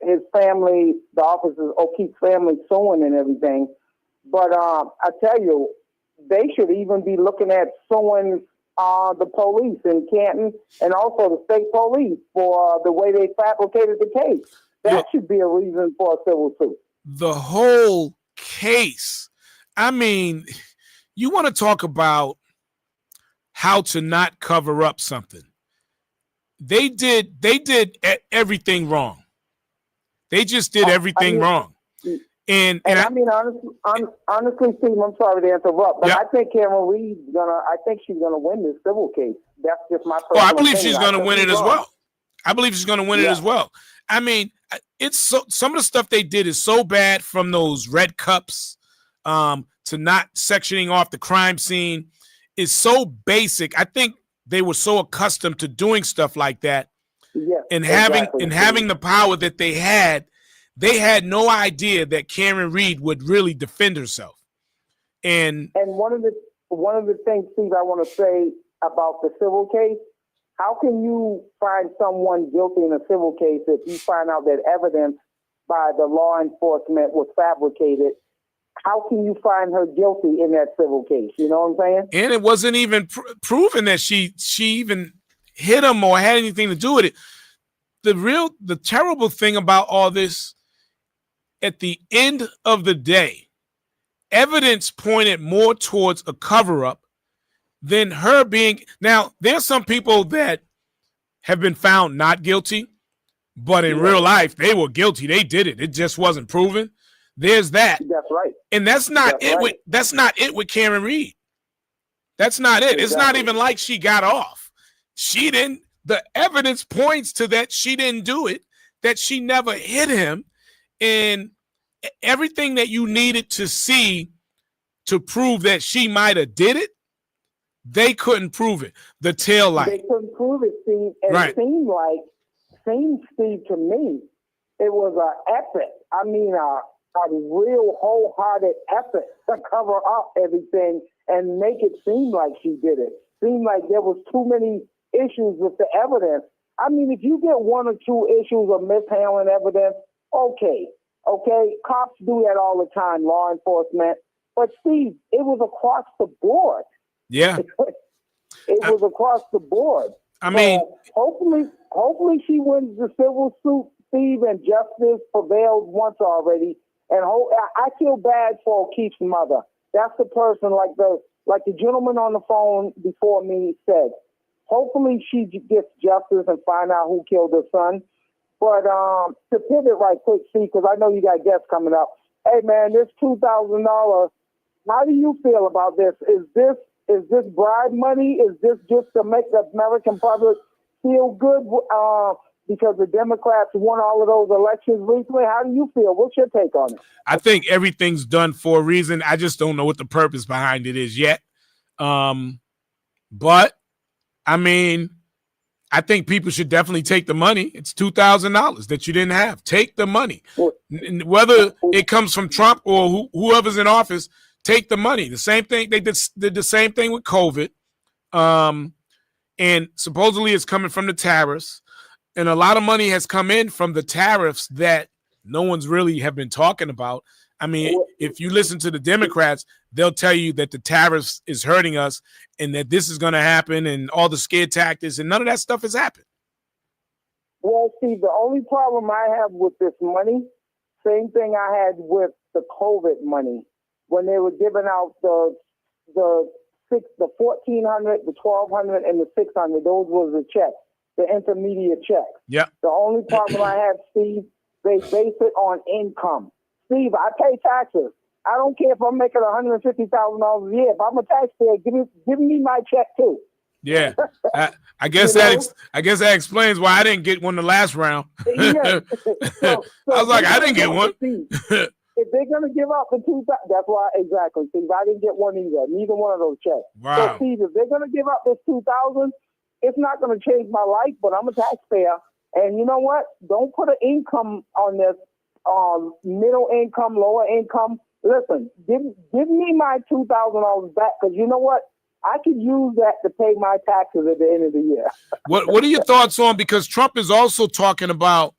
[SPEAKER 6] his family, the officers, O'Keefe's family suing and everything. But I tell you, they should even be looking at suing the police in Canton and also the state police for the way they fabricated the case. That should be a reason for a civil suit. The
[SPEAKER 2] whole case. I mean, you want to talk about how to not cover up something. They did everything wrong. They just did everything wrong. And
[SPEAKER 6] I mean, honestly, Steve, I'm sorry to interrupt, but I think Cameron Reed's I think she's gonna win this civil case. That's just my personal
[SPEAKER 2] I believe
[SPEAKER 6] opinion.
[SPEAKER 2] she's gonna win it as well. I believe she's gonna win it as well. I mean, it's some of the stuff they did is so bad, from those red cups to not sectioning off the crime scene, is so basic. I think they were so accustomed to doing stuff like that, and having the power that they had no idea that Cameron Reed would really defend herself. And
[SPEAKER 6] one of the things, Steve, I want to say about the civil case: how can you find someone guilty in a civil case if you find out that evidence by the law enforcement was fabricated? How can you find her guilty in that civil case? You know what I'm saying?
[SPEAKER 2] And it wasn't even proven that she even hit him or had anything to do with it. The terrible thing about all this, at the end of the day, evidence pointed more towards a cover-up than her being. Now, there's some people that have been found not guilty, but in real life, they were guilty. They did it. It just wasn't proven. There's that.
[SPEAKER 6] That's right.
[SPEAKER 2] And that's not it with Karen Reed. That's not it. It's not even like she got off. She didn't. The evidence points to that she didn't do it, that she never hit him, and everything that you needed to see to prove that she might have did it, they couldn't prove it. The tail light.
[SPEAKER 6] They couldn't prove it, Steve. And
[SPEAKER 2] Right.
[SPEAKER 6] It seemed, Steve, to me, it was an effort. I mean, a real wholehearted effort to cover up everything and make it seem like she did it. Seemed like there was too many issues with the evidence. I mean, if you get one or two issues of mishandling evidence, okay. Cops do that all the time, law enforcement. But Steve, it was across the board.
[SPEAKER 2] Yeah.
[SPEAKER 6] It was across the board.
[SPEAKER 2] I mean,
[SPEAKER 6] hopefully she wins the civil suit, Steve, and justice prevailed once already. And I feel bad for O'Keefe's mother. That's the person, like the gentleman on the phone before me said. Hopefully she gets justice and find out who killed her son. But to pivot right quick, Steve, because I know you got guests coming up. Hey man, this $2,000. How do you feel about this? Is this bribe money? Is this just to make the American public feel good because the Democrats won all of those elections recently? How do you feel? What's your take on it?
[SPEAKER 2] I think everything's done for a reason. I just don't know what the purpose behind it is yet. But, I mean, I think people should definitely take the money. It's $2,000 that you didn't have. Take the money. Whether it comes from Trump or whoever's in office, take the money. The same thing. They did the same thing with COVID. And supposedly it's coming from the tariffs. And a lot of money has come in from the tariffs that no one's really have been talking about. I mean, if you listen to the Democrats, they'll tell you that the tariffs is hurting us and that this is going to happen and all the scare tactics, and none of that stuff has happened.
[SPEAKER 6] Well, see, the only problem I have with this money, same thing I had with the COVID money, when they were giving out the $1,400, the $1,200, and the $600. Those were the checks, the intermediate checks.
[SPEAKER 2] Yeah.
[SPEAKER 6] The only problem I have, Steve, they base it on income. Steve, I pay taxes. I don't care if I'm making $150,000 a year. If I'm a taxpayer, give me my check too.
[SPEAKER 2] Yeah, I guess I guess that explains why I didn't get one the last round.
[SPEAKER 6] Yeah.
[SPEAKER 2] I was like, I didn't get one.
[SPEAKER 6] If they're gonna give up the $2,000, that's why exactly, Steve. I didn't get one either. Neither one of those checks.
[SPEAKER 2] Wow.
[SPEAKER 6] So, Steve, if they're gonna give up this $2,000, it's not gonna change my life. But I'm a taxpayer, and you know what? Don't put an income on this. Middle income, lower income. Listen, give me my $2,000 back, because you know what? I could use that to pay my taxes at the end of the year.
[SPEAKER 2] What are your thoughts on, because Trump is also talking about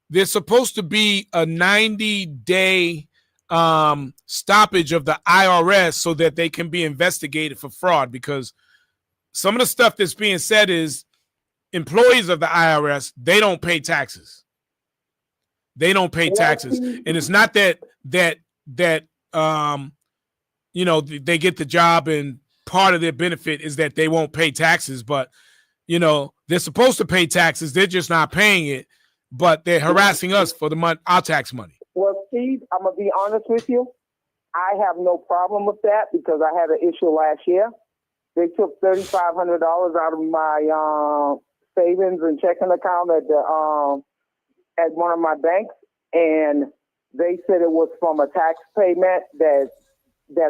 [SPEAKER 2] there's supposed to be a 90-day stoppage of the IRS so that they can be investigated for fraud, because some of the stuff that's being said is employees of the IRS, they don't pay taxes. They don't pay taxes. And it's not that you know, they get the job and part of their benefit is that they won't pay taxes, but you know, they're supposed to pay taxes. They're just not paying it, but they're harassing us for the money, our tax money.
[SPEAKER 6] Well, Steve, I'm going to be honest with you. I have no problem with that because I had an issue last year. They took $3,500 out of my savings and checking account at one of my banks, and they said it was from a tax payment that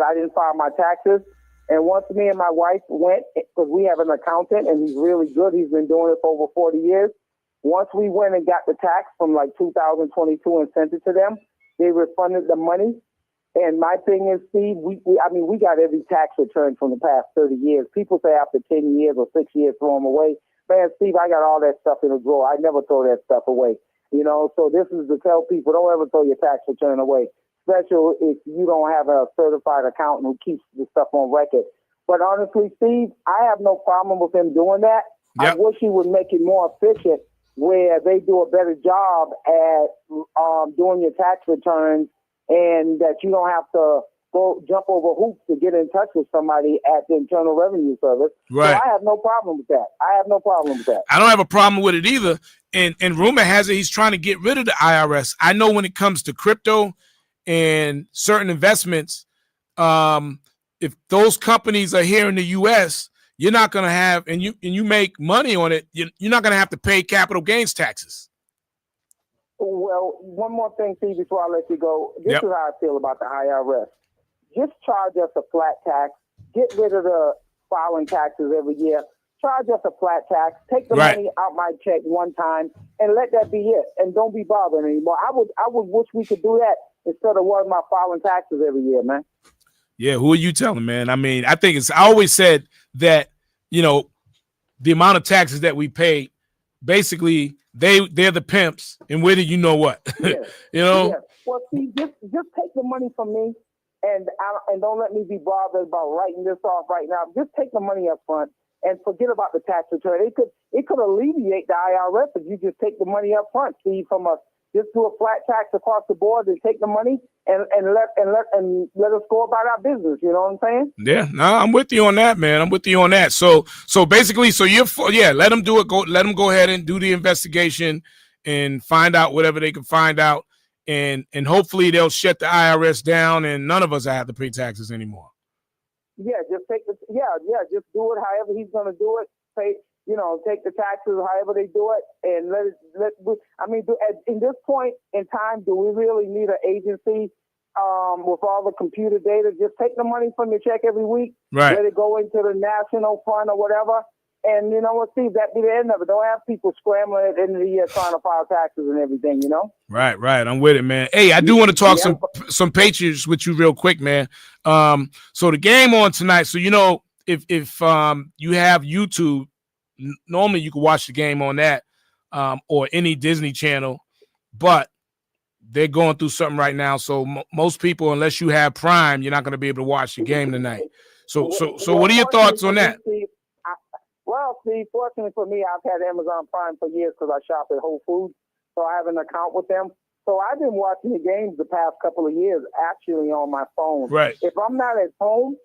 [SPEAKER 6] I didn't file my taxes. And once me and my wife went, because we have an accountant and he's really good, he's been doing it for over 40 years. Once we went and got the tax from like 2022 and sent it to them, they refunded the money. And my thing is, Steve, we got every tax return from the past 30 years. People say after 10 years or 6 years, throw them away. Man, Steve, I got all that stuff in a drawer. I never throw that stuff away. You know, so this is to tell people, don't ever throw your tax return away, especially if you don't have a certified accountant who keeps the stuff on record. But honestly, Steve, I have no problem with him doing that. Yep. I wish he would make it more efficient, where they do a better job at doing your tax returns, and that you don't have to go jump over hoops to get in touch with somebody at the Internal Revenue Service.
[SPEAKER 2] Right.
[SPEAKER 6] So I have no problem with that. I
[SPEAKER 2] don't have a problem with it either. And rumor has it he's trying to get rid of the IRS. I know when it comes to crypto and certain investments, if those companies are here in the U.S., you're not going to have, and you make money on it, you're not going to have to pay capital gains taxes.
[SPEAKER 6] Well, one more thing, Steve, before I let you go. This is how I feel about the IRS. Just charge us a flat tax. Get rid of the filing taxes every year. Charge us a flat tax. Take the money out my check one time, and let that be it. And don't be bothered anymore. I would wish we could do that instead of worrying about filing taxes every year, man.
[SPEAKER 2] Yeah, who are you telling, man? I mean, I always said that, the amount of taxes that we pay, basically, they're the pimps, and where do you know what?
[SPEAKER 6] Yeah.
[SPEAKER 2] Yeah.
[SPEAKER 6] Well, see, just take the money from me, and don't let me be bothered about writing this off right now. Just take the money up front and forget about the tax return. It could alleviate the IRS if you just take the money up front, Steve, from us. Just do a flat tax across the board and take the money and let us go about our business. You know what I'm saying?
[SPEAKER 2] Yeah, no, I'm with you on that, man. I'm with you on that. So basically, let them do it. Let them go ahead and do the investigation and find out whatever they can find out, and hopefully they'll shut the IRS down and none of us have to pay taxes anymore.
[SPEAKER 6] Yeah, just just do it however he's going to do it. Take the taxes however they do it, and in this point in time, do we really need an agency with all the computer data? Just take the money from your check every week,
[SPEAKER 2] right?
[SPEAKER 6] Let it go into the national fund or whatever, and Steve, that be the end of it. Don't have people scrambling at the end of the year trying to file taxes and everything,
[SPEAKER 2] Right. I'm with it, man. Hey, I do want to talk some Patriots with you real quick, man. So the game on tonight. So if you have YouTube, normally you can watch the game on that or any Disney channel, but they're going through something right now. So most people, unless you have Prime, you're not going to be able to watch the game tonight. So what are your thoughts on that?
[SPEAKER 6] Steve, fortunately for me, I've had Amazon Prime for years because I shop at Whole Foods, so I have an account with them. So I've been watching the games the past couple of years actually on my phone.
[SPEAKER 2] Right.
[SPEAKER 6] If I'm not at home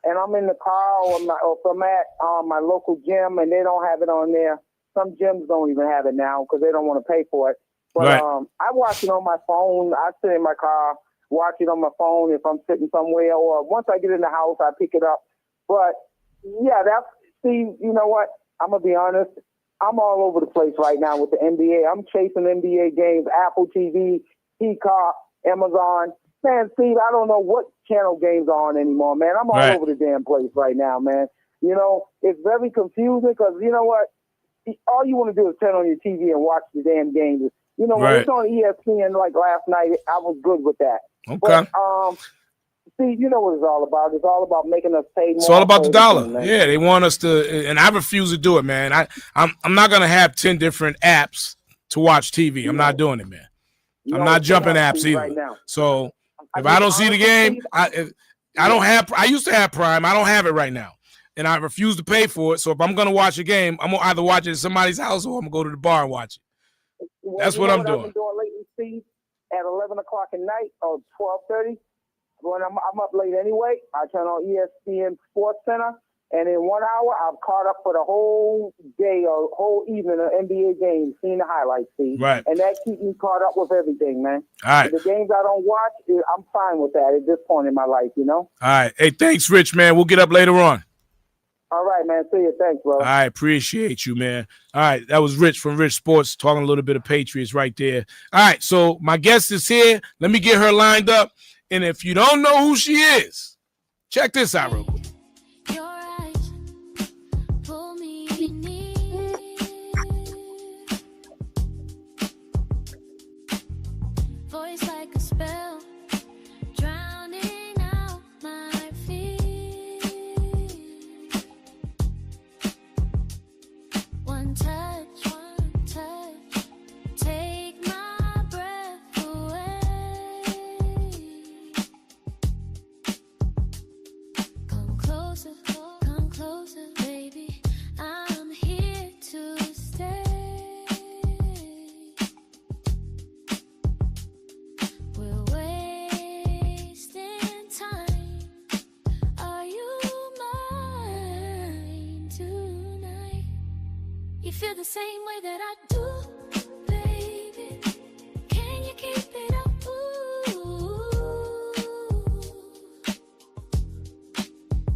[SPEAKER 6] and I'm in the car or if I'm at my local gym and they don't have it on there, some gyms don't even have it now because they don't want to pay for it. But I watch it on my phone. I sit in my car, watch it on my phone if I'm sitting somewhere, or once I get in the house, I pick it up. But yeah, Steve, you know what? I'm going to be honest. I'm all over the place right now with the NBA. I'm chasing NBA games, Apple TV, Peacock, Amazon. Man, Steve, I don't know what channel games are on anymore, man. I'm all over the damn place right now, man. It's very confusing because, you know what? All you want to do is turn on your TV and watch the damn games. When it's on ESPN like last night, I was good with that.
[SPEAKER 2] Okay.
[SPEAKER 6] But, Steve, you know what it's all about. It's all about making us pay more.
[SPEAKER 2] It's all about the dollar. Yeah, they want us to, and I refuse to do it, man. I'm not going to have 10 different apps to watch TV. I'm not doing it, man. I'm not jumping apps either. Right now. So if I don't see the game, I don't have. I used to have Prime. I don't have it right now, and I refuse to pay for it. So if I'm going to watch a game, I'm going to either watch it at somebody's house or I'm going to go to the bar and watch it. That's what I'm doing.
[SPEAKER 6] I've been doing lately, Steve, at 11 o'clock at night or 12:30. When I'm up late anyway, I turn on ESPN Sports Center, and in 1 hour, I've caught up for the whole day or whole evening of NBA games, seeing the highlights, Steve.
[SPEAKER 2] Right.
[SPEAKER 6] And that keeps me caught up with everything, man.
[SPEAKER 2] All right.
[SPEAKER 6] The games I don't watch, I'm fine with that at this point in my life,
[SPEAKER 2] All right. Hey, thanks, Rich, man. We'll get up later on.
[SPEAKER 6] All right, man. See you. Thanks, bro.
[SPEAKER 2] I appreciate you, man. All right. That was Rich from Rich Sports talking a little bit of Patriots right there. All right. So my guest is here. Let me get her lined up. And if you don't know who she is, check this out real quick.
[SPEAKER 3] feel the same way that I do, baby. Can you keep it up? Ooh.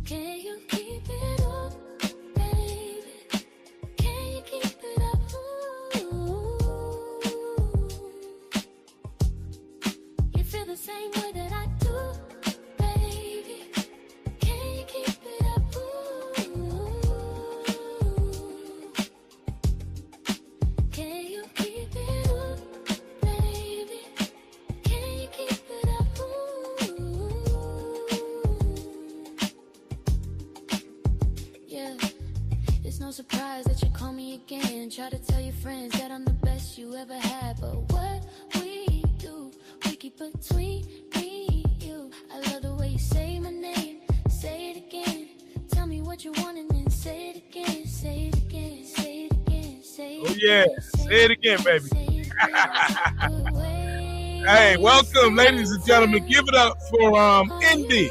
[SPEAKER 3] Can you keep it up, baby? Can you keep it up? Ooh. You feel the same way that I do, baby. Can you keep it up? Ooh. Can you keep it up, baby? Can you keep it up? Ooh. Yeah, it's no surprise that you call me again. Try to tell your friends that I'm the best you ever had, but what we do, we keep between me and you. I love the way you say my name, say it again. Tell me what you want and then say it again, say it again, say it again, say it
[SPEAKER 2] Oh, yeah.
[SPEAKER 3] again,
[SPEAKER 2] Say it again, baby.
[SPEAKER 3] say it again. The way
[SPEAKER 2] Hey,
[SPEAKER 3] you
[SPEAKER 2] welcome,
[SPEAKER 3] say
[SPEAKER 2] ladies and gentlemen. Give it up for Indy.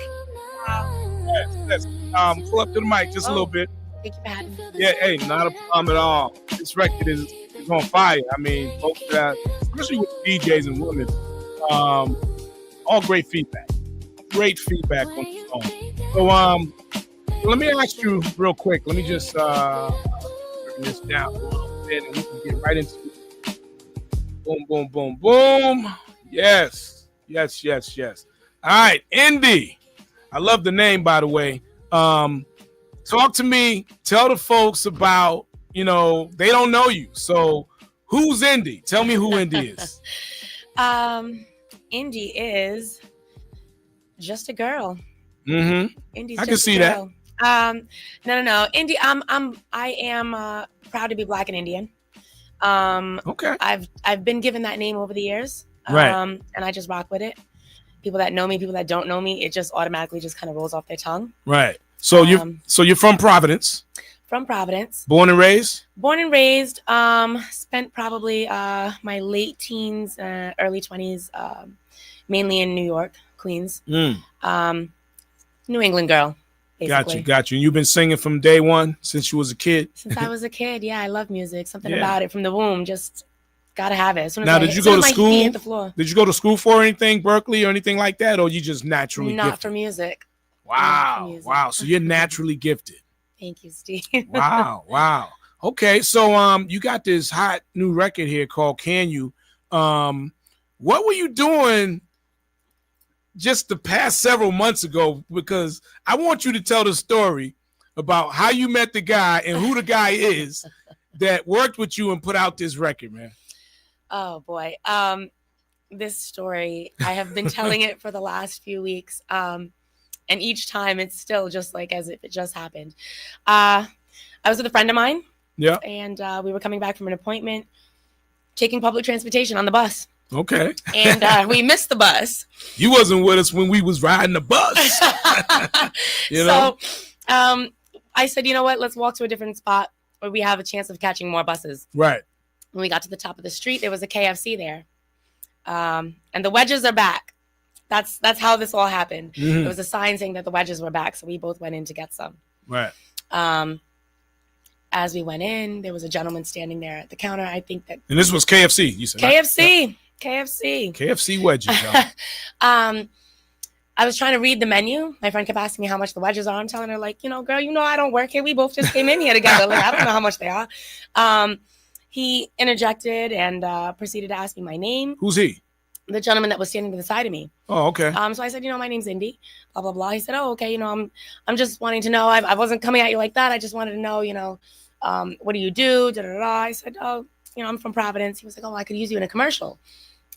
[SPEAKER 2] Yes. Pull up to the mic just a little bit.
[SPEAKER 7] Thank you for having me.
[SPEAKER 2] Yeah, hey, not a problem at all. This record is on fire. I mean, both of that, especially with DJs and women, all great feedback. Great feedback on the song. So, let me ask you real quick. Let me just bring this down a little bit, and we can get right into it. Boom, boom, boom, boom. Yes. All right, Indy. I love the name, by the way. Talk to me. Tell the folks about, they don't know you. So who's Indy? Tell me who Indy is.
[SPEAKER 7] Indy is just a girl.
[SPEAKER 2] Mm-hmm.
[SPEAKER 7] Indy's
[SPEAKER 2] I
[SPEAKER 7] just
[SPEAKER 2] can see
[SPEAKER 7] a girl. No. Indy, I am proud to be Black and Indian.
[SPEAKER 2] Okay.
[SPEAKER 7] I've been given that name over the years.
[SPEAKER 2] Right.
[SPEAKER 7] And I just rock with it. People that know me, people that don't know me, it just automatically just kind of rolls off their tongue.
[SPEAKER 2] Right. So you're from Providence.
[SPEAKER 7] From Providence.
[SPEAKER 2] Born and raised?
[SPEAKER 7] Born and raised. Spent probably my late teens, early 20s, mainly in New York, Queens. New England girl, basically.
[SPEAKER 2] Got you. And you've been singing from day one since you was a kid?
[SPEAKER 7] Since I was a kid, yeah. I love music. Something
[SPEAKER 2] Yeah.
[SPEAKER 7] about it from the womb. Just gotta have it. As soon as
[SPEAKER 2] Now,
[SPEAKER 7] I,
[SPEAKER 2] did you
[SPEAKER 7] as soon
[SPEAKER 2] go
[SPEAKER 7] as
[SPEAKER 2] to
[SPEAKER 7] my
[SPEAKER 2] school?
[SPEAKER 7] feet hit the floor.
[SPEAKER 2] Did you go to school for anything, Berkeley or anything like that? Or you just naturally
[SPEAKER 7] Not
[SPEAKER 2] gifted?
[SPEAKER 7] for music.
[SPEAKER 2] Wow.
[SPEAKER 7] Not for music.
[SPEAKER 2] Wow. So you're naturally gifted.
[SPEAKER 7] Thank you, Steve.
[SPEAKER 2] Wow. Okay, so you got this hot new record here called Can You? What were you doing just the past several months ago? Because I want you to tell the story about how you met the guy and who the guy is that worked with you and put out this record, man.
[SPEAKER 7] Oh boy. This story, I have been telling it for the last few weeks. And each time it's still just like as if it just happened. I was with a friend of mine.
[SPEAKER 2] Yeah.
[SPEAKER 7] And we were coming back from an appointment, taking public transportation on the bus.
[SPEAKER 2] Okay.
[SPEAKER 7] And we missed the bus.
[SPEAKER 2] You wasn't with us when we was riding the bus. You know?
[SPEAKER 7] So I said, you know what? Let's walk to a different spot where we have a chance of catching more buses.
[SPEAKER 2] Right.
[SPEAKER 7] When we got to the top of the street, there was a KFC there. And the wedges are back. That's how this all happened.
[SPEAKER 2] Mm-hmm.
[SPEAKER 7] There was a sign saying that the wedges were back, so we both went in to get some.
[SPEAKER 2] Right.
[SPEAKER 7] As we went in, there was a gentleman standing there at the counter. I think that
[SPEAKER 2] And this was KFC, you said?
[SPEAKER 7] KFC.
[SPEAKER 2] KFC wedges, yo.
[SPEAKER 7] I was trying to read the menu. My friend kept asking me how much the wedges are. I'm telling her, like, girl, I don't work here. We both just came in here together. Like, I don't know how much they are. He interjected and proceeded to ask me my name.
[SPEAKER 2] Who's he?
[SPEAKER 7] The gentleman that was standing to the side of me.
[SPEAKER 2] Oh, okay.
[SPEAKER 7] So I said, my name's Indy, blah, blah, blah. He said, oh, okay. I'm just wanting to know. I wasn't coming at you like that. I just wanted to know, what do you do? Da, da, da. I said, oh, I'm from Providence. He was like, oh, I could use you in a commercial.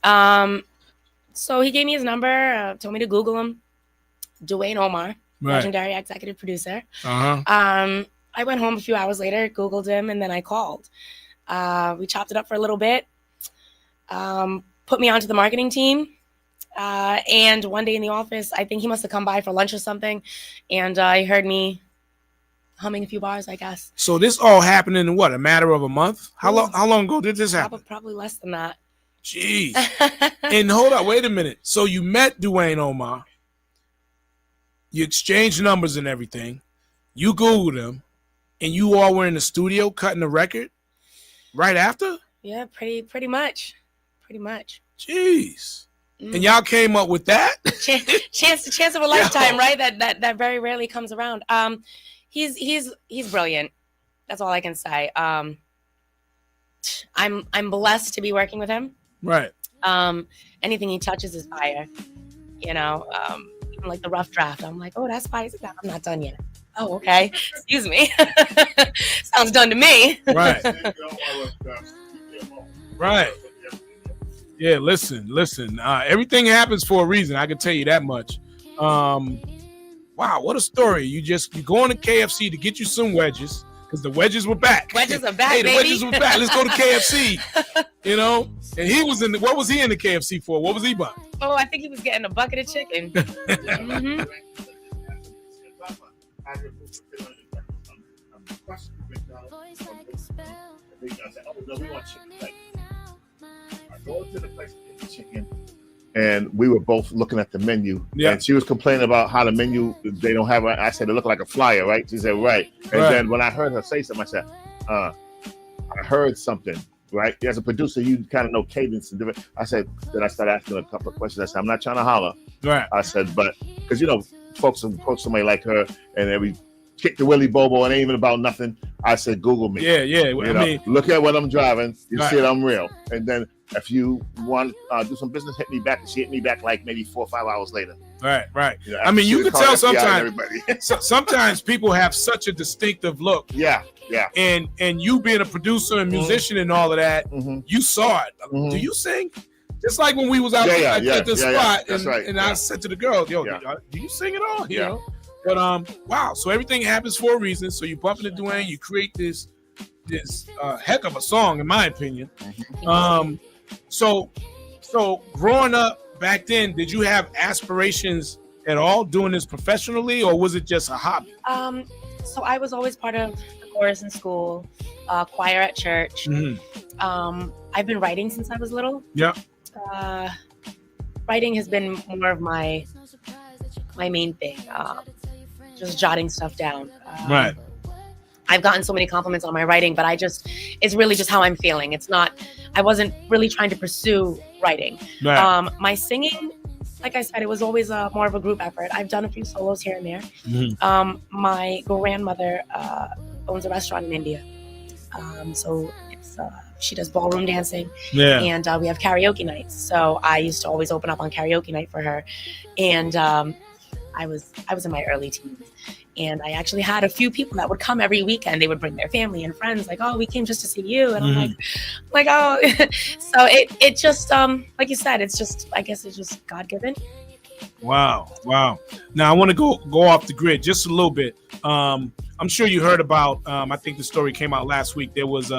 [SPEAKER 7] So he gave me his number, told me to Google him. Dwayne Omar,
[SPEAKER 2] Right.
[SPEAKER 7] legendary executive producer.
[SPEAKER 2] Uh-huh.
[SPEAKER 7] I went home a few hours later, Googled him, and then I called. We chopped it up for a little bit. Put me onto the marketing team. And one day in the office, I think he must have come by for lunch or something. And he heard me humming a few bars, I guess.
[SPEAKER 2] So this all happened in what, a matter of a month? How long ago did this happen?
[SPEAKER 7] Probably less than that.
[SPEAKER 2] Jeez. And hold on, wait a minute. So you met Dwayne Omar. You exchanged numbers and everything. You Googled him. And you all were in the studio cutting the record? right after?
[SPEAKER 7] Yeah, pretty much.
[SPEAKER 2] Jeez. And y'all came up with that?
[SPEAKER 7] Chance of a lifetime, right? That very rarely comes around. He's brilliant. That's all I can say. I'm blessed to be working with him.
[SPEAKER 2] Right.
[SPEAKER 7] Anything he touches is fire. You know, even like the rough draft. I'm like, oh, that's fire. I'm not done yet. Oh, okay. Excuse me. Sounds done to me.
[SPEAKER 2] Right. Right. Yeah, listen. Everything happens for a reason. I can tell you that much. Wow, what a story. You going to KFC to get you some wedges, because the wedges were back.
[SPEAKER 7] Wedges are back,
[SPEAKER 2] hey, the
[SPEAKER 7] baby.
[SPEAKER 2] wedges were back. Let's go to KFC. You know? And he was what was he in the KFC for? What was he buying?
[SPEAKER 7] Oh, I think he was getting a bucket of chicken. Mm-hmm.
[SPEAKER 8] Go to the place to get the chicken, and we were both looking at the menu.
[SPEAKER 2] Yeah.
[SPEAKER 8] And she was complaining about how the menu, they don't have. I said it looked like a flyer, right? She said, right. And then when I heard her say something, I said, I heard something, right? As a producer, you kind of know cadence and different. I said, then I started asking her a couple of questions. I said, I'm not trying to holler.
[SPEAKER 2] Right.
[SPEAKER 8] I said, but because folks approach somebody like her, and then we kick the Willy Bobo, and ain't even about nothing. I said, Google me.
[SPEAKER 2] Yeah.
[SPEAKER 8] I mean, look at what I'm driving. You
[SPEAKER 2] right.
[SPEAKER 8] see it, I'm real. And then if you want to do some business, hit me back. And she hit me back like maybe 4 or 5 hours later.
[SPEAKER 2] Right.
[SPEAKER 8] You know,
[SPEAKER 2] I mean, you can tell sometimes. Sometimes people have such a distinctive look.
[SPEAKER 8] Yeah.
[SPEAKER 2] And you being a producer and musician and all of that, you saw it. Do you sing? Just like when we was out at the spot,
[SPEAKER 8] That's right.
[SPEAKER 2] And I said to the girl, "Yo, do you sing at all?" You know. But wow. So everything happens for a reason. So you bump into Dwayne, you create this heck of a song, in my opinion. So growing up back then, did you have aspirations at all doing this professionally, or was it just a hobby?
[SPEAKER 7] So I was always part of the chorus in school, choir at church. I've been writing since I was little.
[SPEAKER 2] Yeah.
[SPEAKER 7] Writing has been more of my main thing. Just jotting stuff down.
[SPEAKER 2] Right.
[SPEAKER 7] I've gotten so many compliments on my writing, but it's really just how I'm feeling. I wasn't really trying to pursue writing.
[SPEAKER 2] Right.
[SPEAKER 7] My singing, like I said, it was always more of a group effort. I've done a few solos here and there. My grandmother owns a restaurant in India. So it's she does ballroom dancing.
[SPEAKER 2] Yeah.
[SPEAKER 7] And we have karaoke nights. So I used to always open up on karaoke night for her. And I was in my early teens. And I actually had a few people that would come every weekend. They would bring their family and friends, like, oh, we came just to see you. And I'm like, oh. So it just, like you said, I guess it's just God-given.
[SPEAKER 2] Wow. Now I want to go off the grid just a little bit. I'm sure you heard about, I think the story came out last week. There was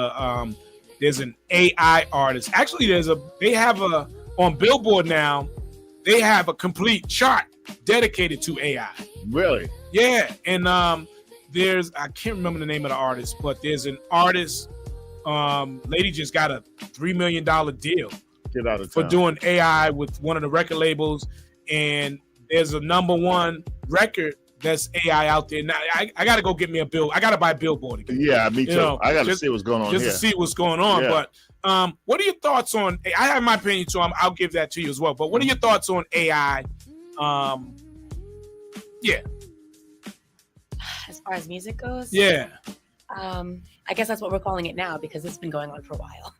[SPEAKER 2] there's an AI artist. Actually, on Billboard now, they have a complete chart dedicated to AI.
[SPEAKER 8] Really?
[SPEAKER 2] Yeah. And I can't remember the name of the artist, but there's an artist, lady just got a $3 million deal for doing AI with one of the record labels. And there's a #1 record that's AI out there. Now I got to go get me a bill. I got to buy a Billboard again.
[SPEAKER 8] Yeah, me too. I got to see what's going on
[SPEAKER 2] just
[SPEAKER 8] here.
[SPEAKER 2] to see what's going on.
[SPEAKER 8] Yeah.
[SPEAKER 2] But what are your thoughts on, I have my opinion too. I'll give that to you as well. But what are your thoughts on AI? Yeah.
[SPEAKER 7] As far as music goes?
[SPEAKER 2] Yeah.
[SPEAKER 7] I guess that's what we're calling it now because it's been going on for a while.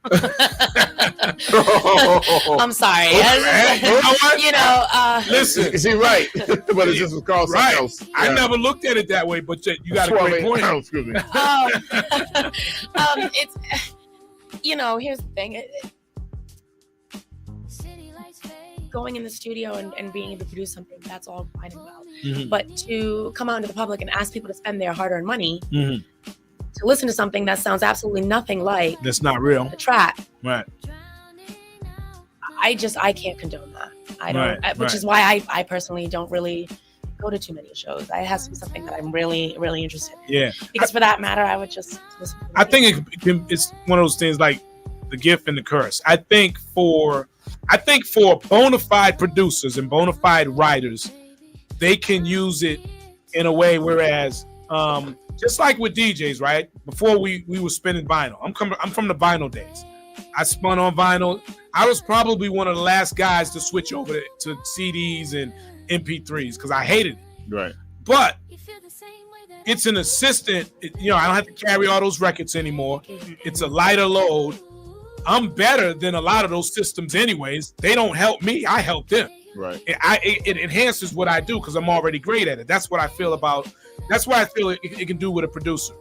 [SPEAKER 7] I'm sorry.
[SPEAKER 2] You know, listen.
[SPEAKER 8] Is he right? But it's just called something else. Yeah.
[SPEAKER 2] I never looked at it that way, but you got a great point.
[SPEAKER 8] Excuse me.
[SPEAKER 7] It's, here's the thing. Going in the studio and being able to produce something, that's all fine and well. But to come out into the public and ask people to spend their hard-earned money to listen to something that sounds absolutely nothing like
[SPEAKER 2] that's not real,
[SPEAKER 7] the track,
[SPEAKER 2] right?
[SPEAKER 7] I can't condone that. I don't, which is why I personally don't really go to too many shows. It has to be something that I'm really, really interested in.
[SPEAKER 2] Yeah.
[SPEAKER 7] Because for that matter, I would just listen to
[SPEAKER 2] I think it's one of those things like the gift and the curse. I think for bona fide producers and bona fide writers, they can use it in a way, whereas Just like with DJs, right? Before we were spinning vinyl. I'm from the vinyl days. I spun on vinyl. I was probably one of the last guys to switch over to CDs and MP3s because I hated it.
[SPEAKER 8] Right.
[SPEAKER 2] But it's an assistant. I don't have to carry all those records anymore. It's a lighter load. I'm better than a lot of those systems anyways. They don't help me. I help them.
[SPEAKER 8] Right.
[SPEAKER 2] It enhances what I do because I'm already great at it. That's what I feel about. That's what I feel it can do with a producer.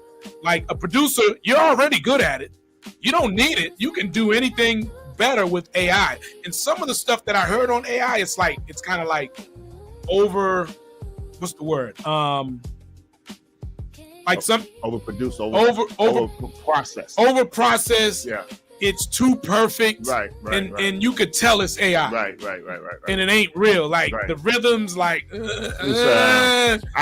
[SPEAKER 2] Like a producer, you're already good at it. You don't need it. You can do anything better with AI. And some of the stuff that I heard on AI, it's kind of like over. What's the word? Like some
[SPEAKER 8] overproduced,
[SPEAKER 2] over processed.
[SPEAKER 8] Yeah.
[SPEAKER 2] It's too perfect.
[SPEAKER 8] Right.
[SPEAKER 2] And you could tell it's AI.
[SPEAKER 8] Right.
[SPEAKER 2] And it ain't real. Like the rhythms, I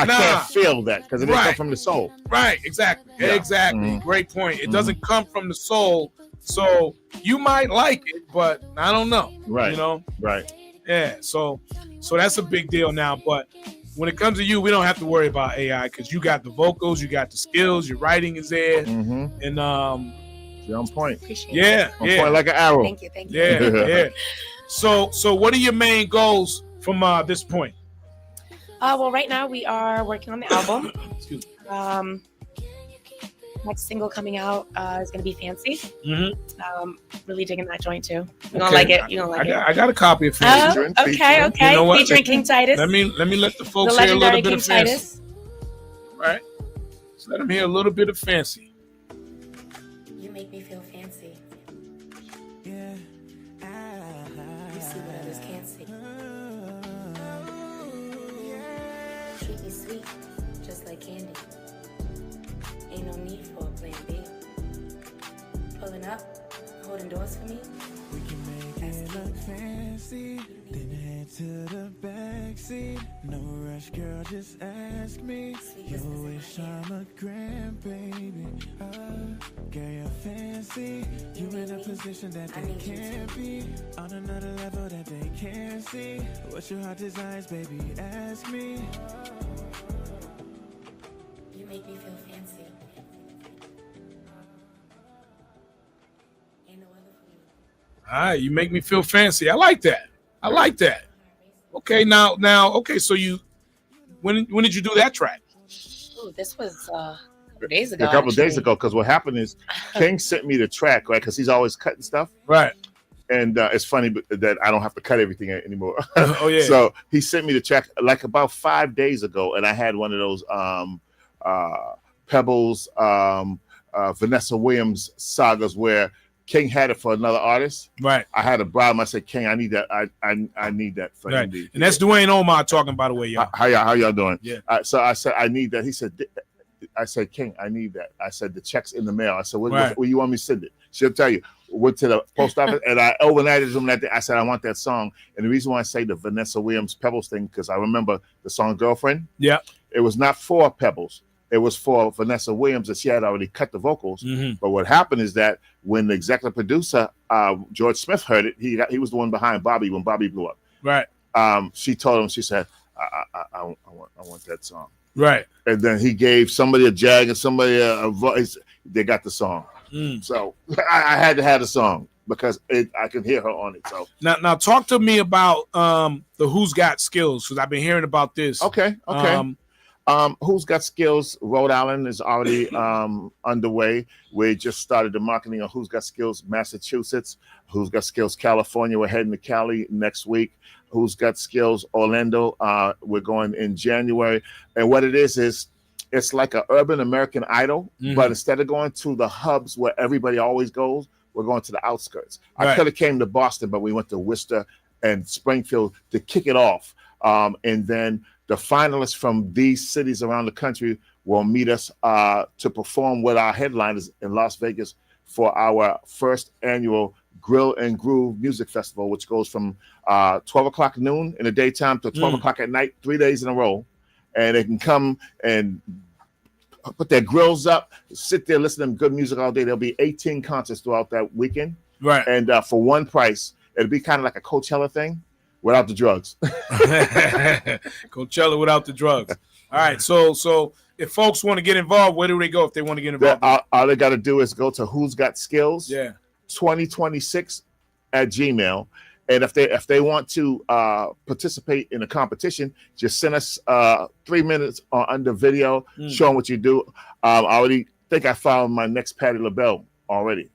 [SPEAKER 8] can't feel that because it didn't come from the soul.
[SPEAKER 2] Right. Exactly.
[SPEAKER 8] Yeah.
[SPEAKER 2] Exactly.
[SPEAKER 8] Mm-hmm.
[SPEAKER 2] Great point. It doesn't come from the soul, so you might like it, but I don't know.
[SPEAKER 8] Right. Right.
[SPEAKER 2] Yeah. So that's a big deal now. But when it comes to you, we don't have to worry about AI because you got the vocals, you got the skills, your writing is there, and
[SPEAKER 8] you're on point.
[SPEAKER 7] Appreciate
[SPEAKER 2] it.
[SPEAKER 8] On point like an arrow.
[SPEAKER 7] Thank you.
[SPEAKER 2] Yeah. So what are your main goals from this point?
[SPEAKER 7] Well, right now we are working on the album.
[SPEAKER 2] Excuse me.
[SPEAKER 7] Next single coming out is going to be Fancy.
[SPEAKER 2] Mm-hmm.
[SPEAKER 7] Really digging that joint too. You're going to like it. You're going to like it.
[SPEAKER 2] I got a copy of Fancy.
[SPEAKER 7] Oh, okay.
[SPEAKER 2] You know what?
[SPEAKER 7] Featuring King Titus.
[SPEAKER 2] Let me let the folks
[SPEAKER 7] The
[SPEAKER 2] hear a little
[SPEAKER 7] legendary
[SPEAKER 2] bit
[SPEAKER 7] King
[SPEAKER 2] of Fancy.
[SPEAKER 7] Titus.
[SPEAKER 2] Right. So let them hear a little bit of Fancy.
[SPEAKER 7] You make me feel fancy.
[SPEAKER 9] Yeah.
[SPEAKER 7] You see what others can't see. Treat me sweet, just like candy. Ain't no need for a plan B. Pulling up, holding doors for me.
[SPEAKER 9] We can make it look fancy. Then head to the backseat. No rush, girl, just ask me. You wish I'm a grandbaby. Girl, you're fancy. You in a position that they can't be. On another level that they can't see. What your heart desires, baby, ask me.
[SPEAKER 7] You make me feel fancy. Ain't no other for you.
[SPEAKER 2] All right, you make me feel fancy. I like that. Okay, now, okay. So when did you do that track?
[SPEAKER 7] Ooh, this was a couple days ago.
[SPEAKER 8] A couple of days ago, because what happened is King sent me the track, right? Because he's always cutting stuff,
[SPEAKER 2] right?
[SPEAKER 8] And it's funny that I don't have to cut everything anymore.
[SPEAKER 2] Oh yeah.
[SPEAKER 8] So he sent me the track like about 5 days ago, and I had one of those Pebbles, Vanessa Williams sagas where King had it for another artist.
[SPEAKER 2] Right.
[SPEAKER 8] I had a problem. I said, King, I need that. I need that for
[SPEAKER 2] right.
[SPEAKER 8] Indy.
[SPEAKER 2] And that's Dwayne Omar talking, by the way, y'all.
[SPEAKER 8] How y'all doing?
[SPEAKER 2] Yeah.
[SPEAKER 8] So I said, I need that. He said, I said, King, I need that. I said, the check's in the mail. I said, where you want me to send it? She'll tell you. Went to the post office and I overnighted them that day. I said, I want that song. And the reason why I say the Vanessa Williams Pebbles thing, because I remember the song Girlfriend.
[SPEAKER 2] Yeah.
[SPEAKER 8] It was not for Pebbles. It was for Vanessa Williams, and she had already cut the vocals.
[SPEAKER 2] Mm-hmm.
[SPEAKER 8] But what happened is that when the executive producer, George Smith, heard it, he was the one behind Bobby when Bobby blew up.
[SPEAKER 2] Right.
[SPEAKER 8] She told him, she said, I want that song.
[SPEAKER 2] Right.
[SPEAKER 8] And then he gave somebody a jag and somebody a voice. They got the song. So I had to have the song because I could hear her on it. So
[SPEAKER 2] now talk to me about the Who's Got Skills, because I've been hearing about this.
[SPEAKER 8] Okay. Who's Got Skills Rhode Island is already underway. We just started the marketing on Who's Got Skills Massachusetts, Who's Got Skills California. We're heading to Cali next week. Who's Got Skills Orlando. We're going in January. And what it is it's like an urban American Idol, but instead of going to the hubs where everybody always goes, we're going to the outskirts. I could have came to Boston, but we went to Worcester and Springfield to kick it off. And then the finalists from these cities around the country will meet us to perform with our headliners in Las Vegas for our first annual Grill and Groove Music Festival, which goes from 12 o'clock noon in the daytime to 12 o'clock at night, 3 days in a row. And they can come and put their grills up, sit there, listen to them good music all day. There'll be 18 concerts throughout that weekend.
[SPEAKER 2] Right.
[SPEAKER 8] And for one price, it'll be kind of like a Coachella thing without the drugs.
[SPEAKER 2] Coachella without the drugs. All right. So if folks want to get involved, where do they go if they want to get involved?
[SPEAKER 8] All they got to do is go to Who's Got Skills.
[SPEAKER 2] Yeah.
[SPEAKER 8] 2026 at Gmail. And if they want to participate in a competition, just send us 3 minutes under video showing what you do. I already think I found my next Patti LaBelle already.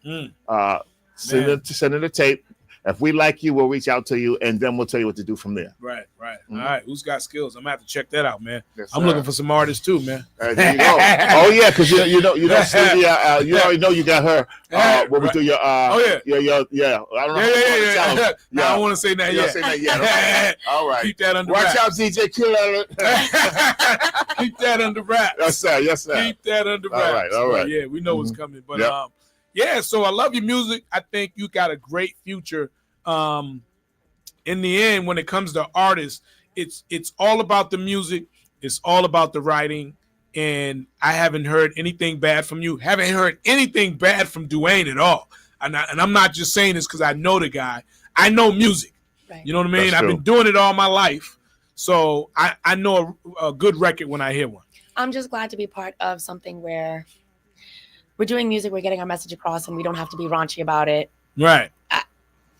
[SPEAKER 8] Send it a tape. If we like you, we'll reach out to you, and then we'll tell you what to do from there.
[SPEAKER 2] Right. All right. Who's Got Skills? I'm gonna have to check that out, man.
[SPEAKER 8] Yes,
[SPEAKER 2] I'm looking for some artists too, man.
[SPEAKER 8] There you go. Oh yeah, because you know Stevie, you already know you got her. When we do your I don't know.
[SPEAKER 2] Yeah. I don't want to say that yet.
[SPEAKER 8] Say that yet. Okay. All right.
[SPEAKER 2] Keep that under
[SPEAKER 8] Watch
[SPEAKER 2] wraps.
[SPEAKER 8] out, DJ Killer.
[SPEAKER 2] Keep that under wraps.
[SPEAKER 8] Yes, sir. Yes, sir.
[SPEAKER 2] Keep that under wraps.
[SPEAKER 8] All right.
[SPEAKER 2] Yeah, we know what's coming. But so I love your music. I think you got a great future. In the end, when it comes to artists, it's all about the music. It's all about the writing. And I haven't heard anything bad from you. Haven't heard anything bad from Dwayne at all. And I'm not just saying this because I know the guy. I know music. Right. You know what I mean? I've been doing it all my life. So I know a good record when I hear one.
[SPEAKER 7] I'm just glad to be part of something where we're doing music, we're getting our message across, and we don't have to be raunchy about it.
[SPEAKER 2] Right.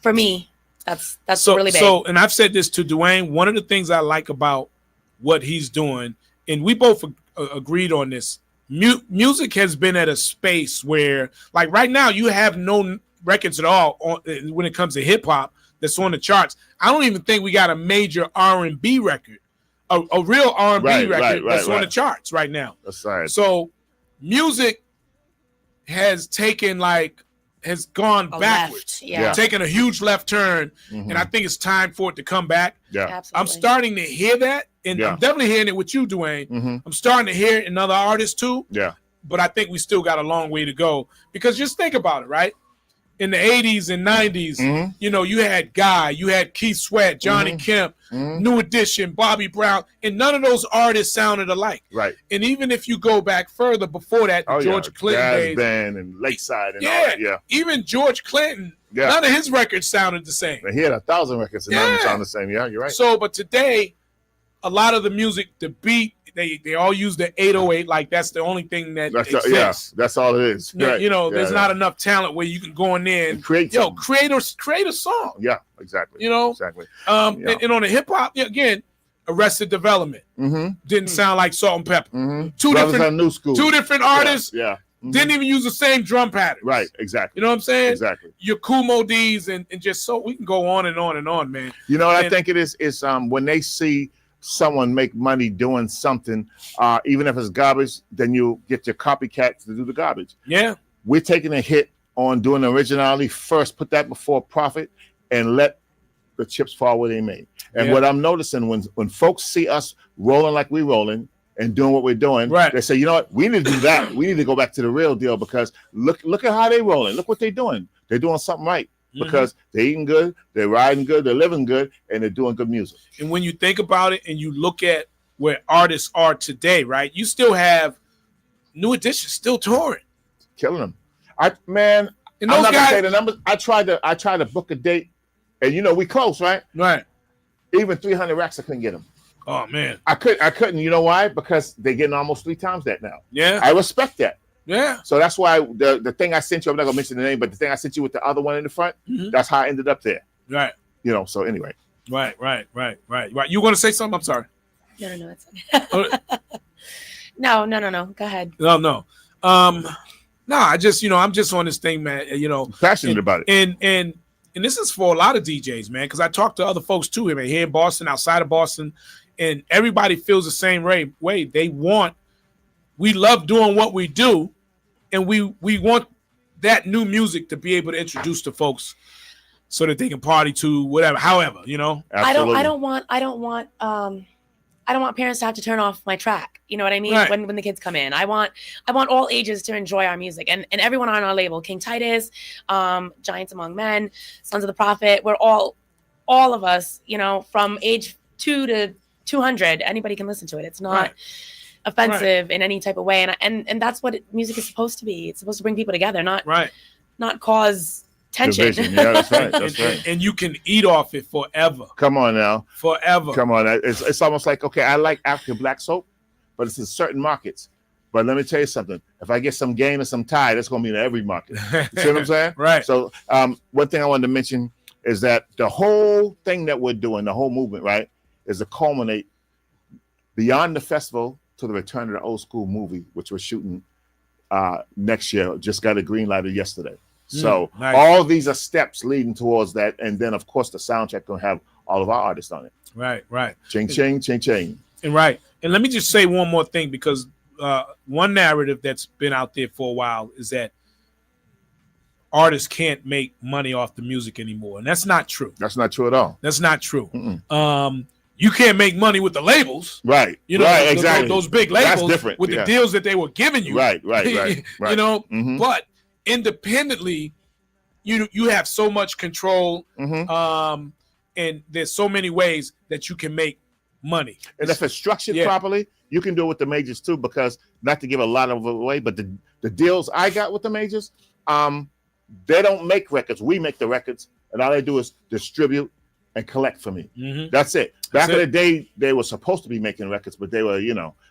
[SPEAKER 7] For me, that's
[SPEAKER 2] so,
[SPEAKER 7] really big.
[SPEAKER 2] So, and I've said this to Dwayne, one of the things I like about what he's doing, and we both agreed on this, music has been at a space where, like right now, you have no records at all when it comes to hip hop that's on the charts. I don't even think we got a major R&B record, a real R&B record that's on the charts right now.
[SPEAKER 8] That's right.
[SPEAKER 2] So music has gone backwards, taken a huge left turn, and I think it's time for it to come back.
[SPEAKER 8] Yeah,
[SPEAKER 7] absolutely.
[SPEAKER 2] I'm starting to hear that, and I'm definitely hearing it with you, Dwayne. I'm starting to hear it in other artists too.
[SPEAKER 8] Yeah,
[SPEAKER 2] but I think we still got a long way to go, because just think about it, right? In the 80s and 90s, you know, you had Guy, you had Keith Sweat, Johnny Kemp, New Edition, Bobby Brown, and none of those artists sounded alike.
[SPEAKER 8] Right.
[SPEAKER 2] And even if you go back further before that, George Clinton
[SPEAKER 8] Jazz
[SPEAKER 2] days,
[SPEAKER 8] Band and Lakeside and all that.
[SPEAKER 2] Even George Clinton, none of his records sounded the same.
[SPEAKER 8] He had 1,000 records and none of them sound the same. Yeah, you're right.
[SPEAKER 2] So, but today, a lot of the music, the beat, they all use the 808, like that's the only thing that exists.
[SPEAKER 8] That's all it is. Right.
[SPEAKER 2] You know, there's not enough talent where you can go in there and create a song.
[SPEAKER 8] Yeah, exactly.
[SPEAKER 2] You know,
[SPEAKER 8] exactly.
[SPEAKER 2] And on the hip hop, again, Arrested Development didn't sound like Salt and Pepper. Two different artists. Didn't even use the same drum pattern.
[SPEAKER 8] Right, exactly.
[SPEAKER 2] You know what I'm saying?
[SPEAKER 8] Exactly.
[SPEAKER 2] Your Kumo D's and just so we can go on and on and on, man.
[SPEAKER 8] You know what I think it is when they see someone make money doing something, even if it's garbage, then you get your copycats to do the garbage.
[SPEAKER 2] Yeah.
[SPEAKER 8] We're taking a hit on doing originality first, put that before profit, and let the chips fall where they may. And what I'm noticing when folks see us rolling like we're rolling and doing what we're doing, they say, you know what, we need to do that. We need to go back to the real deal, because look at how they're rolling. Look what they're doing. They're doing something right. Because they're eating good, they're riding good, they're living good, and they're doing good music.
[SPEAKER 2] And when you think about it and you look at where artists are today, right? You still have New Edition still touring,
[SPEAKER 8] killing them. I'm not gonna say the numbers. I tried to book a date, and you know we close, right?
[SPEAKER 2] Right.
[SPEAKER 8] Even 300 racks I couldn't get them.
[SPEAKER 2] Oh man,
[SPEAKER 8] I couldn't. You know why? Because they're getting almost 3 times that now.
[SPEAKER 2] Yeah,
[SPEAKER 8] I respect that.
[SPEAKER 2] Yeah.
[SPEAKER 8] So that's why the thing I sent you, I'm not gonna mention the name, but the thing I sent you with the other one in the front, that's how I ended up there.
[SPEAKER 2] Right.
[SPEAKER 8] You know, so anyway.
[SPEAKER 2] Right. You want to say something? I'm sorry.
[SPEAKER 7] No, it's okay. No. Go ahead.
[SPEAKER 2] No. No, I just, I'm just on this thing, man,
[SPEAKER 8] passionate about it.
[SPEAKER 2] And this is for a lot of DJs, man, because I talk to other folks too, man, here in Boston, outside of Boston, and everybody feels the same way. We love doing what we do, and we want that new music to be able to introduce to folks so that they can party to whatever, however,
[SPEAKER 8] Absolutely.
[SPEAKER 7] I don't want parents to have to turn off my track. You know what I mean?
[SPEAKER 2] Right.
[SPEAKER 7] When the kids come in, I want all ages to enjoy our music, and everyone on our label, King Titus, Giants Among Men, Sons of the Prophet, we're all of us, from age 2 to 200, anybody can listen to it. It's not offensive in any type of way, and that's what music is supposed to be. It's supposed to bring people together, not cause tension.
[SPEAKER 8] Division. Yeah, that's right. That's right.
[SPEAKER 2] And you can eat off it forever.
[SPEAKER 8] Come on now.
[SPEAKER 2] Forever.
[SPEAKER 8] Come on. It's almost like, okay, I like African black soap, but it's in certain markets. But let me tell you something. If I get some gain or some tie, that's going to be in every market. You see what I'm saying?
[SPEAKER 2] Right.
[SPEAKER 8] So one thing I wanted to mention is that the whole thing that we're doing, the whole movement, right, is to culminate beyond the festival to the return of the old school movie, which we're shooting next year. Just got a green light yesterday. So
[SPEAKER 2] nice.
[SPEAKER 8] all these are steps leading towards that. And then, of course, the soundtrack going to have all of our artists on it.
[SPEAKER 2] Right.
[SPEAKER 8] Ching, ching, ching, ching.
[SPEAKER 2] And right. And let me just say one more thing, because one narrative that's been out there for a while is that artists can't make money off the music anymore. And that's not true.
[SPEAKER 8] That's not true at all.
[SPEAKER 2] That's not true. You can't make money with the labels.
[SPEAKER 8] Right.
[SPEAKER 2] You know,
[SPEAKER 8] right, exactly.
[SPEAKER 2] Those big labels
[SPEAKER 8] that's different.
[SPEAKER 2] with the deals that they were giving you.
[SPEAKER 8] Right.
[SPEAKER 2] You know, but independently, you have so much control. And there's so many ways that you can make money.
[SPEAKER 8] And if it's structured properly, you can do it with the majors too, because not to give a lot of it away, but the deals I got with the majors, they don't make records. We make the records, and all they do is distribute and collect for me. That's it. Back in the day, they were supposed to be making records, but they were,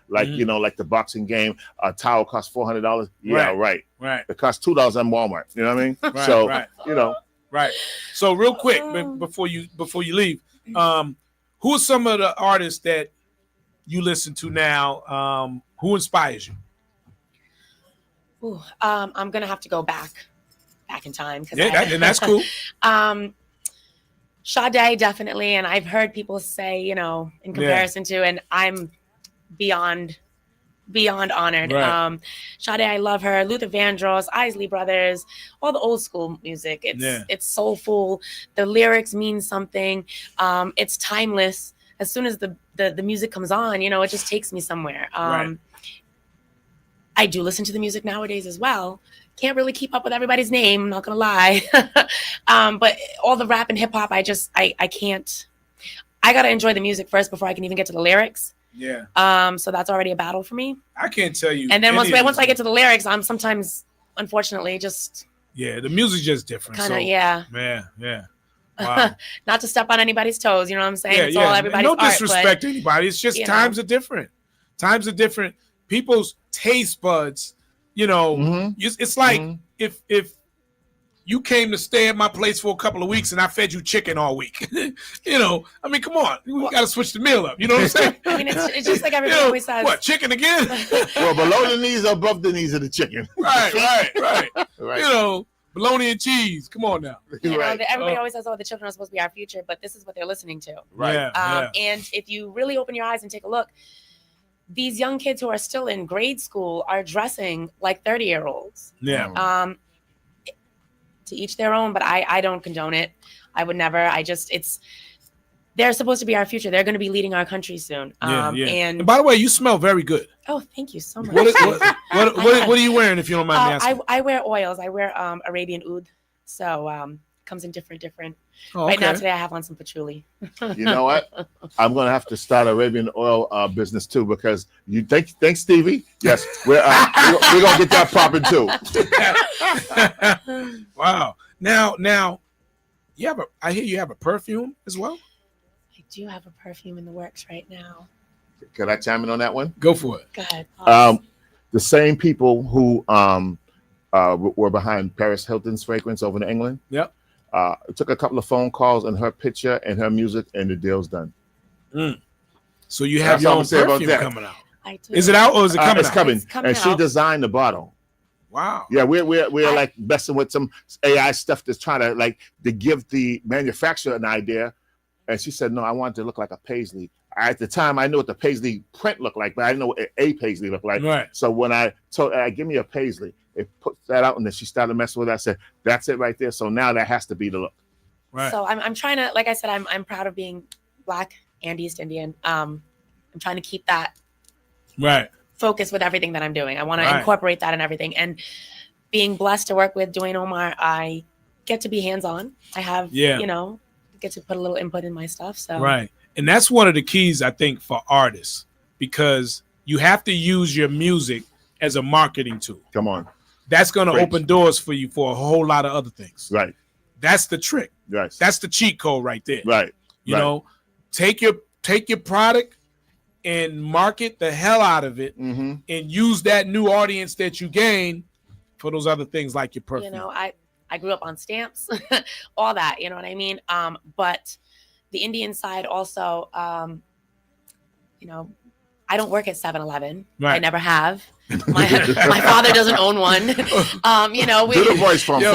[SPEAKER 8] like the boxing game, a towel costs $400. Yeah, right. It costs $2 on Walmart. You know what I mean?
[SPEAKER 2] Right. So real quick, before you leave, who are some of the artists that you listen to now? Who inspires you?
[SPEAKER 7] Ooh, I'm gonna have to go back in time.
[SPEAKER 2] And that's cool.
[SPEAKER 7] Sade, definitely, and I've heard people say, in comparison to, and I'm beyond honored.
[SPEAKER 2] Right.
[SPEAKER 7] Sade, I love her. Luther Vandross, Isley Brothers, all the old school music. It's soulful. The lyrics mean something. It's timeless. As soon as the music comes on, it just takes me somewhere.
[SPEAKER 2] Right.
[SPEAKER 7] I do listen to the music nowadays as well. Can't really keep up with everybody's name, I'm not gonna lie. But all the rap and hip hop, I can't. I gotta enjoy the music first before I can even get to the lyrics.
[SPEAKER 2] Yeah.
[SPEAKER 7] So that's already a battle for me.
[SPEAKER 2] I can't tell you.
[SPEAKER 7] And then once I get to the lyrics, I'm sometimes, unfortunately, just
[SPEAKER 2] the music's just different.
[SPEAKER 7] Kind of,
[SPEAKER 2] Yeah. Wow.
[SPEAKER 7] Not to step on anybody's toes, you know what I'm saying? It's all everybody's
[SPEAKER 2] no
[SPEAKER 7] art,
[SPEAKER 2] disrespect to anybody. It's just times are different. Times are different. People's taste buds, it's like if you came to stay at my place for a couple of weeks and I fed you chicken all week, I mean, come on, we got to switch the meal up. You know what I'm saying?
[SPEAKER 7] I mean, it's just like everybody always says.
[SPEAKER 2] What, chicken again?
[SPEAKER 8] Well, below the knees or above the knees of the chicken.
[SPEAKER 2] Right. Bologna and cheese. Come on now.
[SPEAKER 7] Everybody always says, "Oh, the children are supposed to be our future," but this is what they're listening to.
[SPEAKER 8] Right.
[SPEAKER 7] And if you really open your eyes and take a look, these young kids who are still in grade school are dressing like 30-year-olds.
[SPEAKER 2] Yeah.
[SPEAKER 7] To each their own, but I don't condone it. I would never. They're supposed to be our future. They're going to be leading our country soon. And
[SPEAKER 2] by the way, you smell very good.
[SPEAKER 7] Oh, thank you so much.
[SPEAKER 2] What are you wearing, if you don't mind me asking?
[SPEAKER 7] I wear oils. I wear Arabian oud. So comes in different.
[SPEAKER 2] Oh, okay.
[SPEAKER 7] Right now, today I have on some patchouli.
[SPEAKER 8] You know what? I'm going to have to start Arabian oil business too, because you thanks Stevie. Yes, we're going to get that popping too.
[SPEAKER 2] Wow. Now, I hear you have a perfume as well.
[SPEAKER 7] I do have a perfume in the works right now.
[SPEAKER 8] Can I chime in on that one?
[SPEAKER 2] Go for it.
[SPEAKER 7] Go ahead.
[SPEAKER 8] The same people who were behind Paris Hilton's fragrance over in England.
[SPEAKER 2] Yep.
[SPEAKER 8] Took a couple of phone calls and her picture and her music, and the deal's done.
[SPEAKER 2] So you have your own perfume coming out.
[SPEAKER 7] I do.
[SPEAKER 2] Is it out or is it coming
[SPEAKER 8] it's
[SPEAKER 2] out?
[SPEAKER 8] coming.
[SPEAKER 7] It's coming
[SPEAKER 8] and she
[SPEAKER 7] out.
[SPEAKER 8] designed the bottle.
[SPEAKER 2] Wow.
[SPEAKER 8] Yeah, we're like messing with some AI stuff that's trying to give the manufacturer an idea. And she said, no, I want it to look like a paisley. At the time, I knew what the paisley print looked like, but I didn't know what a paisley looked like.
[SPEAKER 2] Right.
[SPEAKER 8] So when I told her, give me a paisley, it puts that out, and then she started messing with it. I said, that's it right there. So now that has to be the look.
[SPEAKER 2] Right.
[SPEAKER 7] So I'm trying to, like I said, I'm proud of being Black and East Indian. I'm trying to keep that focus with everything that I'm doing. I want to incorporate that in everything. And being blessed to work with Dwayne Omar, I get to be hands-on. I have, get to put a little input in my stuff. So
[SPEAKER 2] right. And that's one of the keys, I think, for artists, because you have to use your music as a marketing tool.
[SPEAKER 8] Come on.
[SPEAKER 2] That's going to open doors for you for a whole lot of other things.
[SPEAKER 8] Right.
[SPEAKER 2] That's the trick.
[SPEAKER 8] Right.
[SPEAKER 2] That's the cheat code right there.
[SPEAKER 8] Right.
[SPEAKER 2] You know, take your product and market the hell out of it, and use that new audience that you gain for those other things like your perfume.
[SPEAKER 7] You know, I grew up on stamps, all that, you know what I mean? But the Indian side also, you know, I don't work at 7-Eleven.
[SPEAKER 2] Right.
[SPEAKER 7] I never have. My father doesn't own one. You know,
[SPEAKER 8] do the voice from
[SPEAKER 2] Yo,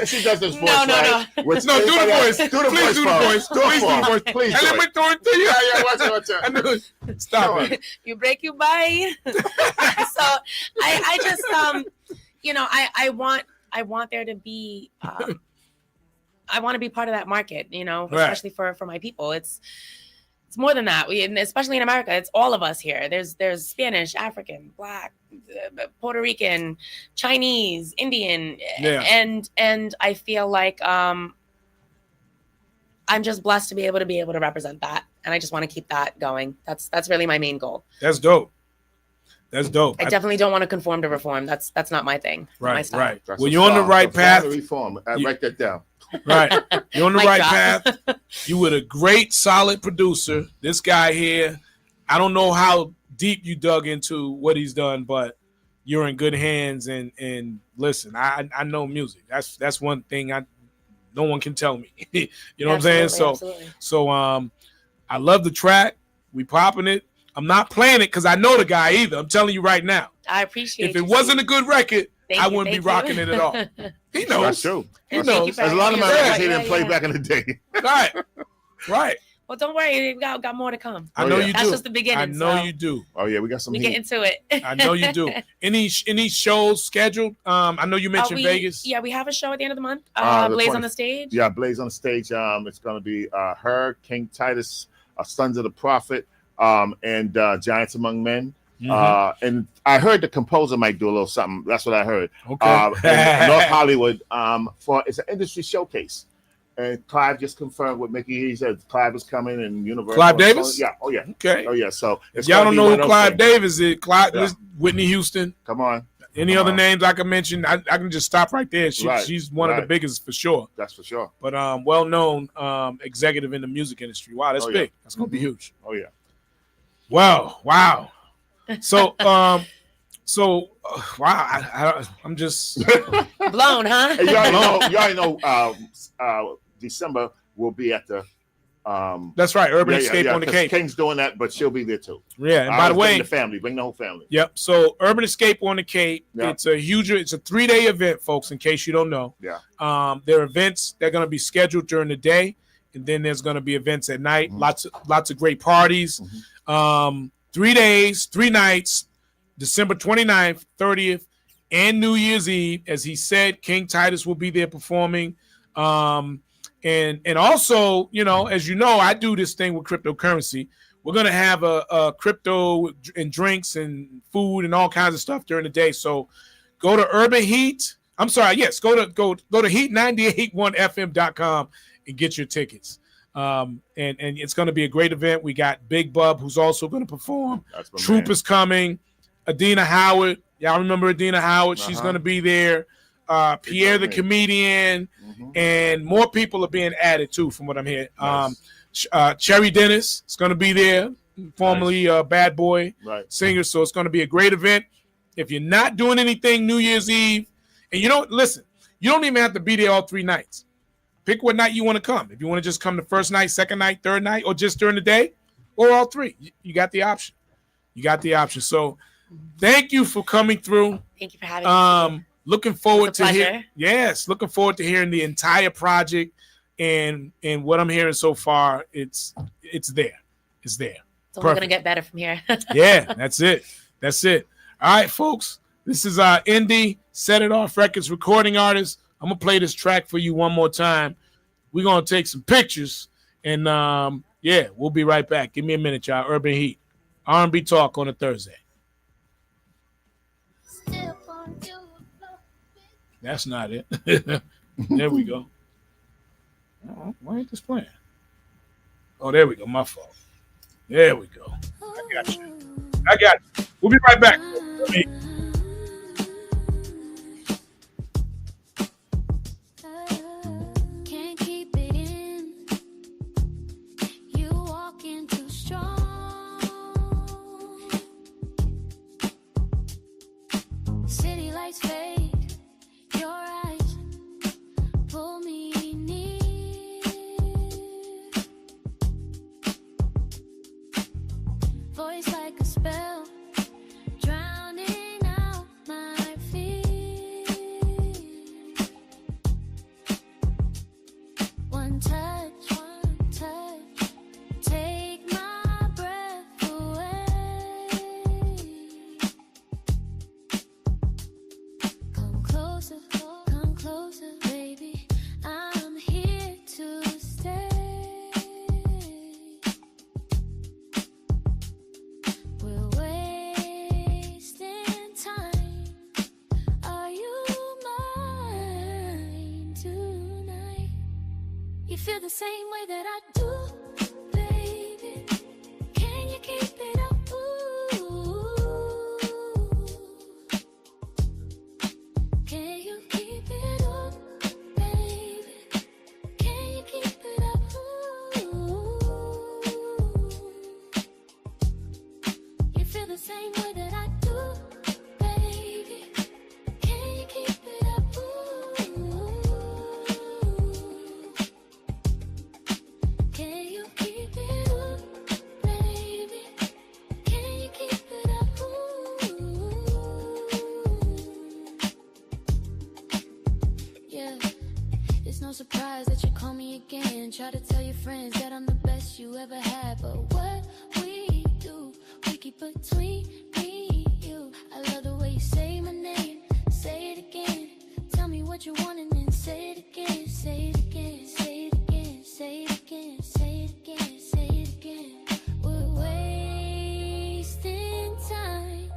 [SPEAKER 8] she does this voice.
[SPEAKER 7] No.
[SPEAKER 8] Right? With
[SPEAKER 2] No, do the voice.
[SPEAKER 8] Do the
[SPEAKER 2] Please
[SPEAKER 8] voice.
[SPEAKER 2] do the voice. Please do the voice.
[SPEAKER 8] Please
[SPEAKER 2] And
[SPEAKER 8] do
[SPEAKER 2] let me
[SPEAKER 8] it.
[SPEAKER 2] throw it to you.
[SPEAKER 8] Yeah, watch it.
[SPEAKER 2] I knew it. Stop it.
[SPEAKER 7] You break, you buy. So I just, you know, I want there to be, I want to be part of that market, you know,
[SPEAKER 2] Right.
[SPEAKER 7] especially for my people. It's more than that. And especially in America, it's all of us here. There's Spanish, African, Black, Puerto Rican, Chinese, Indian,
[SPEAKER 2] Yeah.
[SPEAKER 7] and I feel like I'm just blessed to be able to represent that, and I just want to keep that going. That's really my main goal.
[SPEAKER 2] That's dope. That's dope.
[SPEAKER 7] I definitely don't want to conform to reform. That's not my thing. Not my
[SPEAKER 2] Right,
[SPEAKER 7] style.
[SPEAKER 2] right.
[SPEAKER 8] That's
[SPEAKER 2] Well,
[SPEAKER 8] a
[SPEAKER 2] you're on the
[SPEAKER 8] song.
[SPEAKER 2] right
[SPEAKER 8] The father
[SPEAKER 2] path.
[SPEAKER 8] Reform.
[SPEAKER 2] You-
[SPEAKER 8] Write that down.
[SPEAKER 2] Right. You're on the
[SPEAKER 7] Mic
[SPEAKER 2] right
[SPEAKER 7] drop.
[SPEAKER 2] path. You were a great, solid producer. This guy here, I don't know how deep you dug into what he's done, but you're in good hands. And listen, I know music. That's one thing no one can tell me. You know what I'm saying?
[SPEAKER 7] Absolutely.
[SPEAKER 2] So I love the track. We popping it. I'm not playing it because I know the guy either. I'm telling you right now.
[SPEAKER 7] I appreciate
[SPEAKER 2] If it
[SPEAKER 7] you,
[SPEAKER 2] wasn't a
[SPEAKER 7] Steve.
[SPEAKER 2] good record,
[SPEAKER 7] Thank
[SPEAKER 2] I
[SPEAKER 7] you,
[SPEAKER 2] wouldn't be
[SPEAKER 7] thank
[SPEAKER 2] rocking
[SPEAKER 7] you.
[SPEAKER 2] it at all. He knows.
[SPEAKER 8] That's true.
[SPEAKER 2] He
[SPEAKER 7] Thank you
[SPEAKER 2] knows.
[SPEAKER 7] for
[SPEAKER 8] There's a lot of
[SPEAKER 7] having me on.
[SPEAKER 8] Americans he
[SPEAKER 7] Yeah,
[SPEAKER 8] didn't play
[SPEAKER 7] yeah.
[SPEAKER 8] back in the day.
[SPEAKER 2] Right. Right.
[SPEAKER 7] Well, don't worry, we got more to come.
[SPEAKER 2] I
[SPEAKER 8] Oh,
[SPEAKER 2] know
[SPEAKER 8] yeah.
[SPEAKER 2] you
[SPEAKER 7] That's
[SPEAKER 2] do.
[SPEAKER 7] just the beginning.
[SPEAKER 2] I know
[SPEAKER 7] so
[SPEAKER 2] you do.
[SPEAKER 8] Oh yeah, we got some
[SPEAKER 7] we
[SPEAKER 8] heat.
[SPEAKER 7] get into it.
[SPEAKER 2] I know you do. Any shows scheduled? I know you mentioned Vegas.
[SPEAKER 7] Yeah, we have a show at the end of the month.
[SPEAKER 8] The
[SPEAKER 7] Blaze
[SPEAKER 8] 20th.
[SPEAKER 7] on the stage.
[SPEAKER 8] Yeah, Blaze on stage. It's gonna be her, King Titus, Sons of the Prophet, and Giants Among Men. And I heard the composer might do a little something. That's what I heard.
[SPEAKER 2] Okay.
[SPEAKER 8] In North Hollywood, it's an industry showcase. And Clive just confirmed with Mickey. He said Clive is coming and Universal.
[SPEAKER 2] Clive Davis?
[SPEAKER 8] Yeah. Oh yeah.
[SPEAKER 2] Okay.
[SPEAKER 8] Oh yeah. So
[SPEAKER 2] If y'all don't know who Clive Davis is,
[SPEAKER 8] Yeah.
[SPEAKER 2] listen, Whitney Houston.
[SPEAKER 8] Come on.
[SPEAKER 2] Any
[SPEAKER 8] Come
[SPEAKER 2] other
[SPEAKER 8] on.
[SPEAKER 2] names I can mention? I can just stop right there.
[SPEAKER 8] Right,
[SPEAKER 2] She's one of the
[SPEAKER 8] right.
[SPEAKER 2] biggest for sure.
[SPEAKER 8] That's for sure.
[SPEAKER 2] But well-known executive in the music industry. Wow, that's
[SPEAKER 8] Oh, yeah.
[SPEAKER 2] big. That's gonna be huge.
[SPEAKER 8] Oh yeah.
[SPEAKER 2] Wow. So wow. I'm just
[SPEAKER 7] Blown, huh?
[SPEAKER 8] And you already know. December will be at the.
[SPEAKER 2] That's right. Urban Escape on the
[SPEAKER 8] 'cause
[SPEAKER 2] Cape.
[SPEAKER 8] King's doing that, but she'll be there too.
[SPEAKER 2] Yeah. And by the way,
[SPEAKER 8] bring the whole family.
[SPEAKER 2] yep. So Urban Escape on the Cape.
[SPEAKER 8] Yeah.
[SPEAKER 2] It's a 3-day event, folks. In case you don't know.
[SPEAKER 8] Yeah.
[SPEAKER 2] There are events that are going to be scheduled during the day, and then there's going to be events at night.
[SPEAKER 8] Mm-hmm.
[SPEAKER 2] Lots of great parties. 3 days, 3 nights, December 29th, 30th, and New Year's Eve. As he said, King Titus will be there performing. And also, you know, as you know, I do this thing with cryptocurrency. We're gonna have a crypto and drinks and food and all kinds of stuff during the day. So go to Urban Heat. I'm sorry, yes, go to heat981fm.com and get your tickets. And it's gonna be a great event. We got Big Bub, who's also gonna perform.
[SPEAKER 8] That's my
[SPEAKER 2] Troop
[SPEAKER 8] man.
[SPEAKER 2] is coming. Adina Howard. Y'all remember Adina Howard? She's
[SPEAKER 8] Uh-huh.
[SPEAKER 2] gonna be there. Pierre the
[SPEAKER 8] man.
[SPEAKER 2] comedian. And more people are being added too, from what I'm hearing.
[SPEAKER 8] Nice.
[SPEAKER 2] Cherry Dennis is going to be there, formerly Bad Boy
[SPEAKER 8] Right.
[SPEAKER 2] singer. So it's going to be a great event. If you're not doing anything New Year's Eve, and you don't even have to be there all 3 nights. Pick what night you want to come. If you want to just come the first night, second night, third night, or just during the day, or all 3, you got the option. So thank you for coming through.
[SPEAKER 7] Thank you for having me.
[SPEAKER 2] Looking forward
[SPEAKER 7] It's a
[SPEAKER 2] to
[SPEAKER 7] pleasure.
[SPEAKER 2] looking forward to hearing the entire project and what I'm hearing so far. It's there. It's there.
[SPEAKER 7] It's only going to
[SPEAKER 2] Perfect.
[SPEAKER 7] get better from here.
[SPEAKER 2] Yeah, that's it. All right, folks. This is INDY Set It Off Records recording artist. I'm gonna play this track for you one more time. We're gonna take some pictures and we'll be right back. Give me a minute, y'all. Urban Heat, R&B Talk on a Thursday. That's not it. There we go. Why ain't this playing? Oh, there we go. My fault. There we go. I got you. We'll be right back.
[SPEAKER 3] Can't keep it in. You walking too strong. One touch, take my breath away. Come closer, baby. I'm here to stay. We're wasting time. Are you mine tonight? You feel the same way that I do, baby. Can you keep it up? Ooh. Can you keep it up, baby? Can you keep it up? Ooh. You feel the same way that I do, baby. Can you keep it up? Ooh. Can you keep it up, baby? Can you keep it up? Ooh. Yeah, it's no surprise that you call me again. Try to tell your friends that I'm the best you ever had. But what we do, we keep between me and you. I love the way you say my name, say it again. Tell me what you want and then say it again. Say it again, say it again, say it again, say it again, say it again. We're wasting time.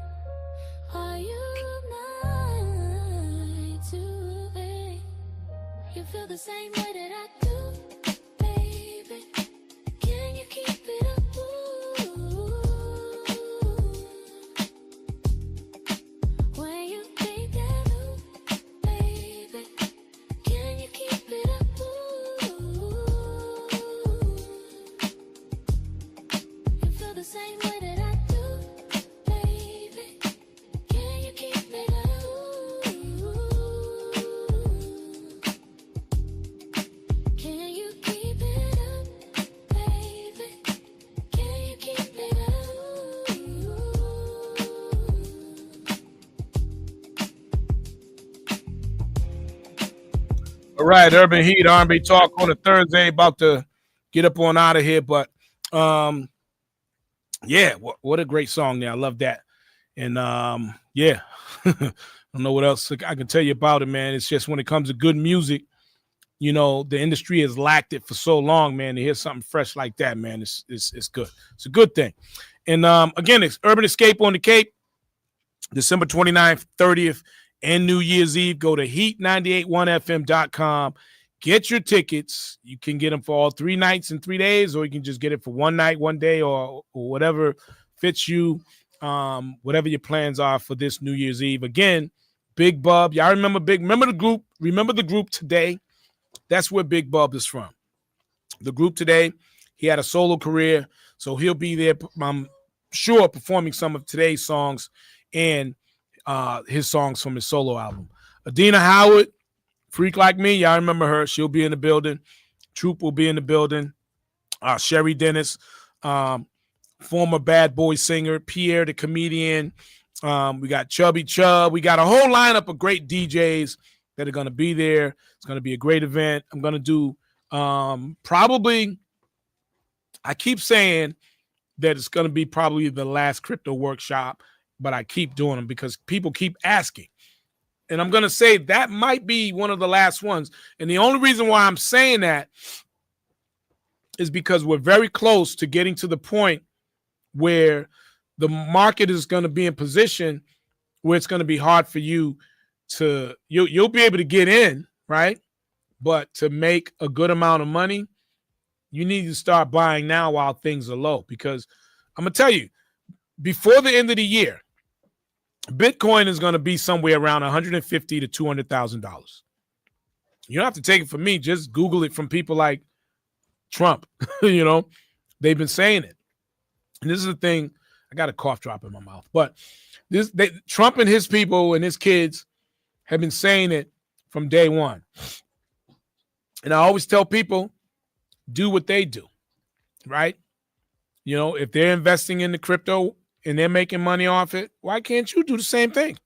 [SPEAKER 3] Are you mine too, babe? You feel the same way that I do, baby. Can you keep it up? Ooh. When you think that ooh, baby, can you keep it up? Ooh. You feel the same way that I do, baby. Can you keep it up? Ooh. Can you keep it up, baby? Can you keep it up? Ooh.
[SPEAKER 2] All right, Urban Heat, R&B Talk on a Thursday. About to get up on out of here, but yeah, what a great song there. I love that, and yeah, I don't know what else I can tell you about it, man. It's just when it comes to good music, you know, the industry has lacked it for so long, man. To hear something fresh like that, man, it's good. It's a good thing. And again, it's Urban Escape on the Cape, December 29th, 30th, and New Year's Eve. Go to heat981fm.com. Get your tickets. You can get them for all 3 nights and 3 days, or you can just get it for 1 night, 1 day, or whatever fits you, whatever your plans are for this New Year's Eve. Again, Big Bub. Y'all remember the group? Remember the group Today? That's where Big Bub is from. The group Today, he had a solo career, so he'll be there, I'm sure, performing some of today's songs and his songs from his solo album. Adina Howard, Freak Like Me, y'all remember her. She'll be in the building. Troop will be in the building. Sherry Dennis, former Bad Boy singer. Pierre, the comedian. We got Chubby Chub. We got a whole lineup of great DJs that are going to be there. It's going to be a great event. I'm going to do probably, I keep saying that it's going to be probably the last crypto workshop, but I keep doing them because people keep asking. And I'm going to say that might be one of the last ones. And the only reason why I'm saying that is because we're very close to getting to the point where the market is going to be in position where it's going to be hard for you to, you'll be able to get in, right? But to make a good amount of money, you need to start buying now while things are low. Because I'm going to tell you, before the end of the year, Bitcoin is going to be somewhere around $150,000 to $200,000. You don't have to take it from me. Just Google it from people like Trump. You know, they've been saying it. And this is the thing. I got a cough drop in my mouth. But Trump and his people and his kids have been saying it from day one. And I always tell people, do what they do, right? You know, if they're investing in the crypto and they're making money off it, why can't you do the same thing?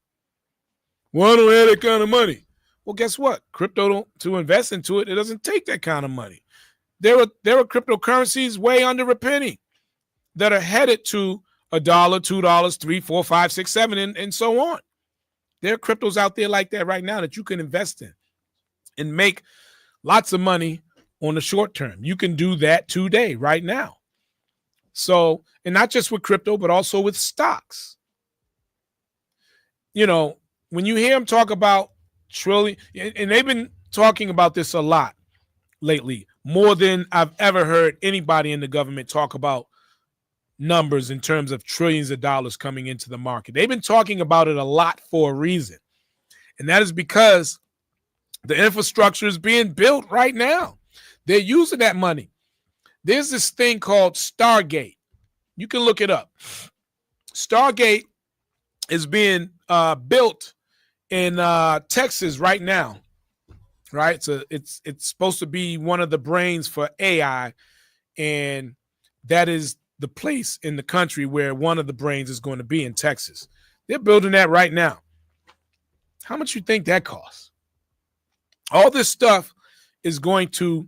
[SPEAKER 2] Well, I don't have that kind of money. Well, guess what? Crypto, to invest into it, it doesn't take that kind of money. there are cryptocurrencies way under a penny that are headed to $1, $2, $3, $4, $5, $6, $7, and so on. There are cryptos out there like that right now that you can invest in and make lots of money on the short term. You can do that today, right now. So, and not just with crypto, but also with stocks. You know, when you hear them talk about trillion, and they've been talking about this a lot lately, more than I've ever heard anybody in the government talk about numbers in terms of trillions of dollars coming into the market. They've been talking about it a lot for a reason. And that is because the infrastructure is being built right now. They're using that money. There's this thing called Stargate. You can look it up. Stargate is being built in Texas right now. Right? So it's supposed to be one of the brains for AI, and that is the place in the country where one of the brains is going to be, in Texas. They're building that right now. How much you think that costs? All this stuff is going to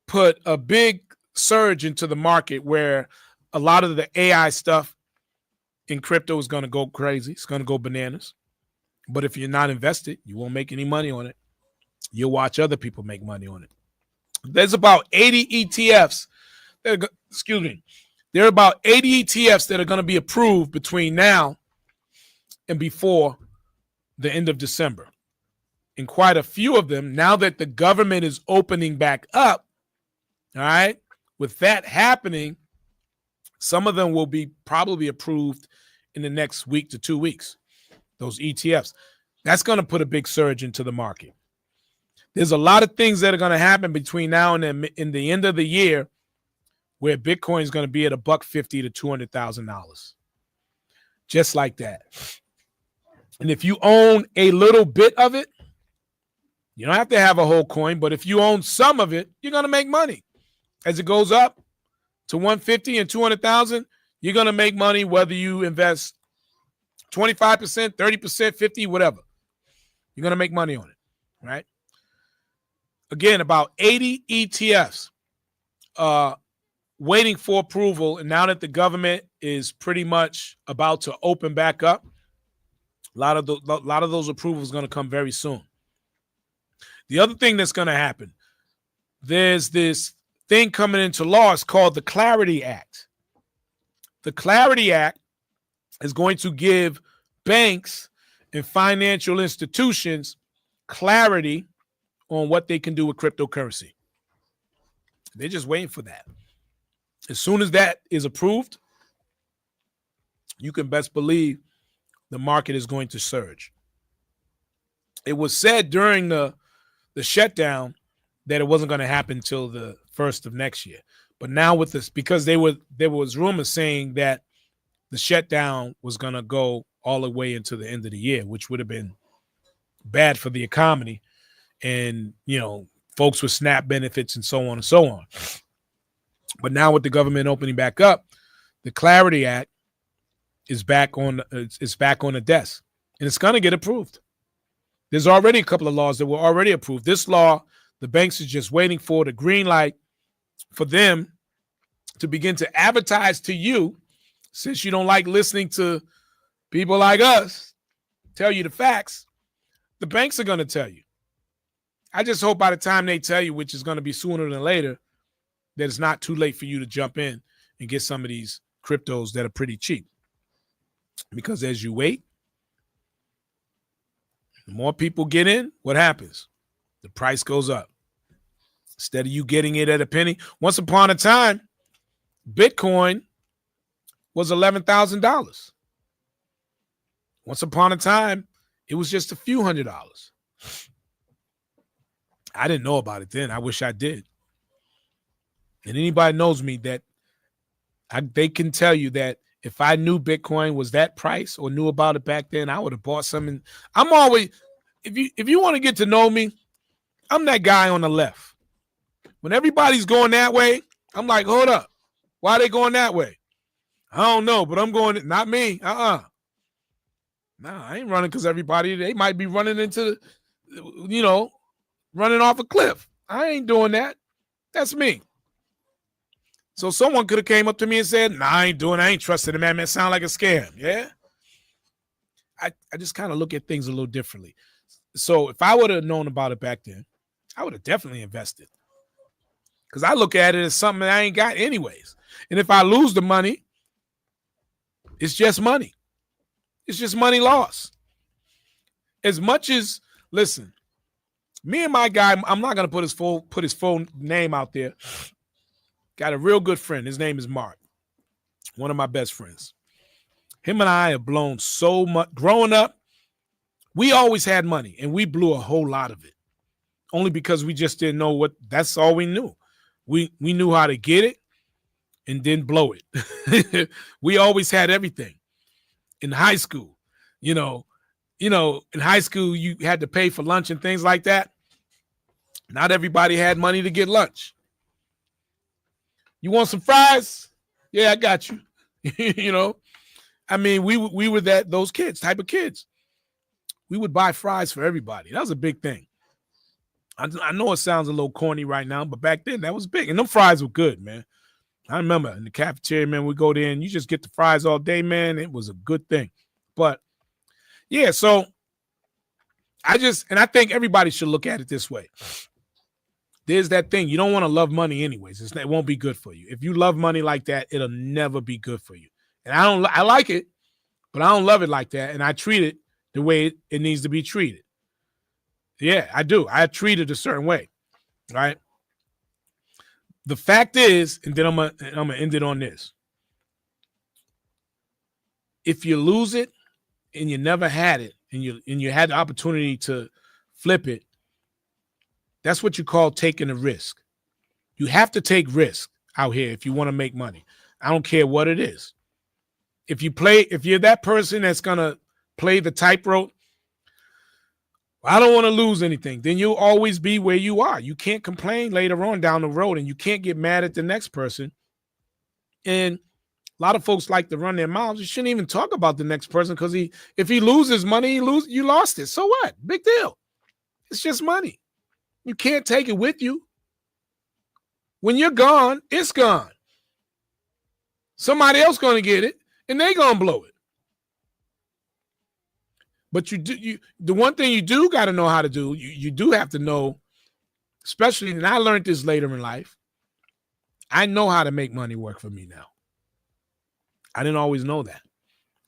[SPEAKER 2] put a big surge into the market where a lot of the AI stuff in crypto is going to go crazy. It's going to go bananas. But if you're not invested, you won't make any money on it. You'll watch other people make money on it. There's about 80 ETFs. There are about 80 ETFs that are going to be approved between now and before the end of December. And quite a few of them, now that the government is opening back up, all right, with that happening, some of them will be probably approved in the next week to 2 weeks, those ETFs. That's going to put a big surge into the market. There's a lot of things that are going to happen between now and then in the end of the year where Bitcoin is going to be at $150,000 to $200,000. Just like that. And if you own a little bit of it, you don't have to have a whole coin, but if you own some of it, you're going to make money. As it goes up to 150 and 200,000, you're going to make money whether you invest 25%, 30%, 50, whatever. You're going to make money on it, right? Again, about 80 ETFs waiting for approval. And now that the government is pretty much about to open back up, a lot of those approvals are going to come very soon. The other thing that's going to happen, there's this thing coming into law. It's called the Clarity Act. The Clarity Act is going to give banks and financial institutions clarity on what they can do with cryptocurrency. They're just waiting for that. As soon as that is approved, you can best believe the market is going to surge. It was said during the shutdown that it wasn't going to happen until the 1st of next year. But now with this, because there was rumors saying that the shutdown was going to go all the way into the end of the year, which would have been bad for the economy and, you know, folks with SNAP benefits and so on and so on. But now with the government opening back up, the Clarity Act is back on the desk, and it's going to get approved. There's already a couple of laws that were already approved. This law, the banks are just waiting for the green light for them to begin to advertise to you, since you don't like listening to people like us tell you the facts. The banks are going to tell you. I just hope by the time they tell you, which is going to be sooner than later, that it's not too late for you to jump in and get some of these cryptos that are pretty cheap. Because as you wait, the more people get in, what happens? The price goes up. Instead of you getting it at a penny. Once upon a time, Bitcoin was $11,000. Once upon a time, it was just a few $100s. I didn't know about it then. I wish I did. And anybody knows me that they can tell you that if I knew Bitcoin was that price or knew about it back then, I would have bought something. I'm always, if you want to get to know me, I'm that guy on the left. When everybody's going that way, I'm like, hold up. Why are they going that way? I don't know, but I'm going, not me. Nah, I ain't running because everybody, they might be running into, running off a cliff. I ain't doing that. That's me. So someone could have came up to me and said, nah, I ain't trusting the man. Man, sound like a scam. Yeah. I just kind of look at things a little differently. So if I would have known about it back then, I would have definitely invested. Because I look at it as something that I ain't got anyways. And if I lose the money, it's just money. It's just money lost. As much as, listen, me and my guy, I'm not going to put his full name out there. Got a real good friend. His name is Mark. One of my best friends. Him and I have blown so much. Growing up, we always had money, and we blew a whole lot of it. Only because we just didn't know what, that's all we knew. We knew how to get it and then blow it. We always had everything. In high school, you know, in high school, you had to pay for lunch and things like that. Not everybody had money to get lunch. You want some fries? Yeah, I got you. You know, I mean, we were those kids, type of kids. We would buy fries for everybody. That was a big thing. I know it sounds a little corny right now, but back then that was big. And them fries were good, man. I remember in the cafeteria, man, we go there and you just get the fries all day, man. It was a good thing. But yeah, so I think everybody should look at it this way. There's that thing. You don't want to love money anyways. It won't be good for you. If you love money like that, it'll never be good for you. And I like it, but I don't love it like that. And I treat it the way it needs to be treated. Yeah, I do. I treat it a certain way, right? The fact is, and then I'm gonna end it on this. If you lose it and you never had it, and you had the opportunity to flip it, that's what you call taking a risk. You have to take risk out here if you want to make money. I don't care what it is. If you're that person that's gonna play the tightrope, I don't want to lose anything, then you'll always be where you are. You can't complain later on down the road, and you can't get mad at the next person. And a lot of folks like to run their mouths. You shouldn't even talk about the next person because if he loses money, you lost it. So what? Big deal. It's just money. You can't take it with you. When you're gone, it's gone. Somebody else going to get it, and they're going to blow it. But the one thing you do got to know how to do, you do have to know, especially, and I learned this later in life, I know how to make money work for me now. I didn't always know that.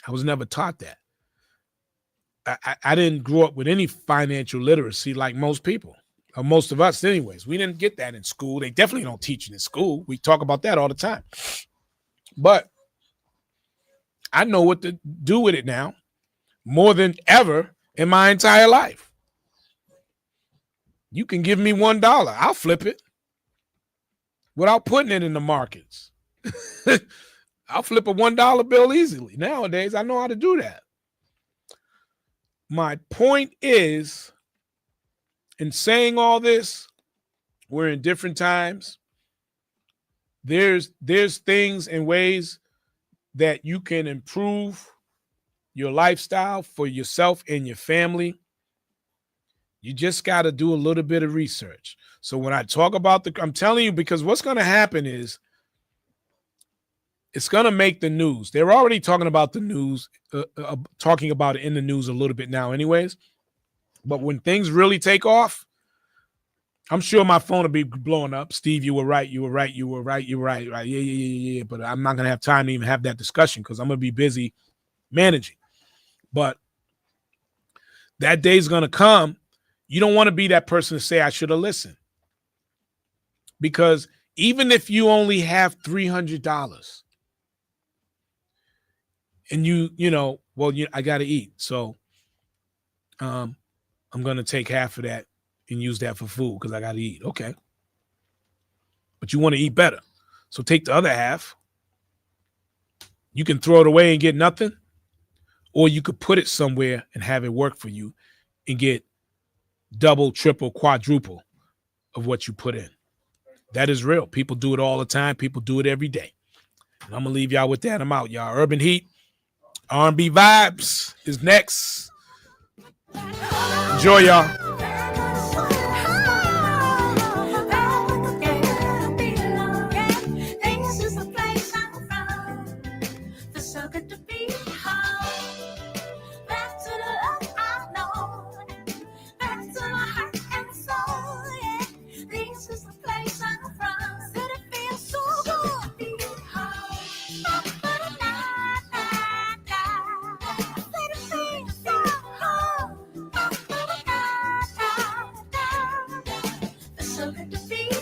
[SPEAKER 2] I was never taught that. I didn't grow up with any financial literacy like most people, or most of us anyways. We didn't get that in school. They definitely don't teach it in school. We talk about that all the time. But I know what to do with it now. More than ever in my entire life. You can give me $1. I'll flip it without putting it in the markets. I'll flip a $1 bill easily. Nowadays, I know how to do that. My point is, in saying all this, we're in different times. There's things and ways that you can improve your lifestyle for yourself and your family. You just got to do a little bit of research. So when I talk about I'm telling you, because what's going to happen is it's going to make the news. They're already talking about the news, talking about it in the news a little bit now anyways. But when things really take off, I'm sure my phone will be blowing up. Steve, you were right. You were right. You were right. You were right. Right. Yeah. But I'm not going to have time to even have that discussion because I'm going to be busy managing. But that day's going to come. You don't want to be that person to say, I should have listened. Because even if you only have $300 and I got to eat. So I'm going to take half of that and use that for food because I got to eat. Okay. But you want to eat better. So take the other half. You can throw it away and get nothing. Or you could put it somewhere and have it work for you and get double, triple, quadruple of what you put in. That is real. People do it all the time. People do it every day. And I'm going to leave y'all with that. I'm out, y'all. Urban Heat, R&B Vibes is next. Enjoy, y'all.
[SPEAKER 3] So let the feeling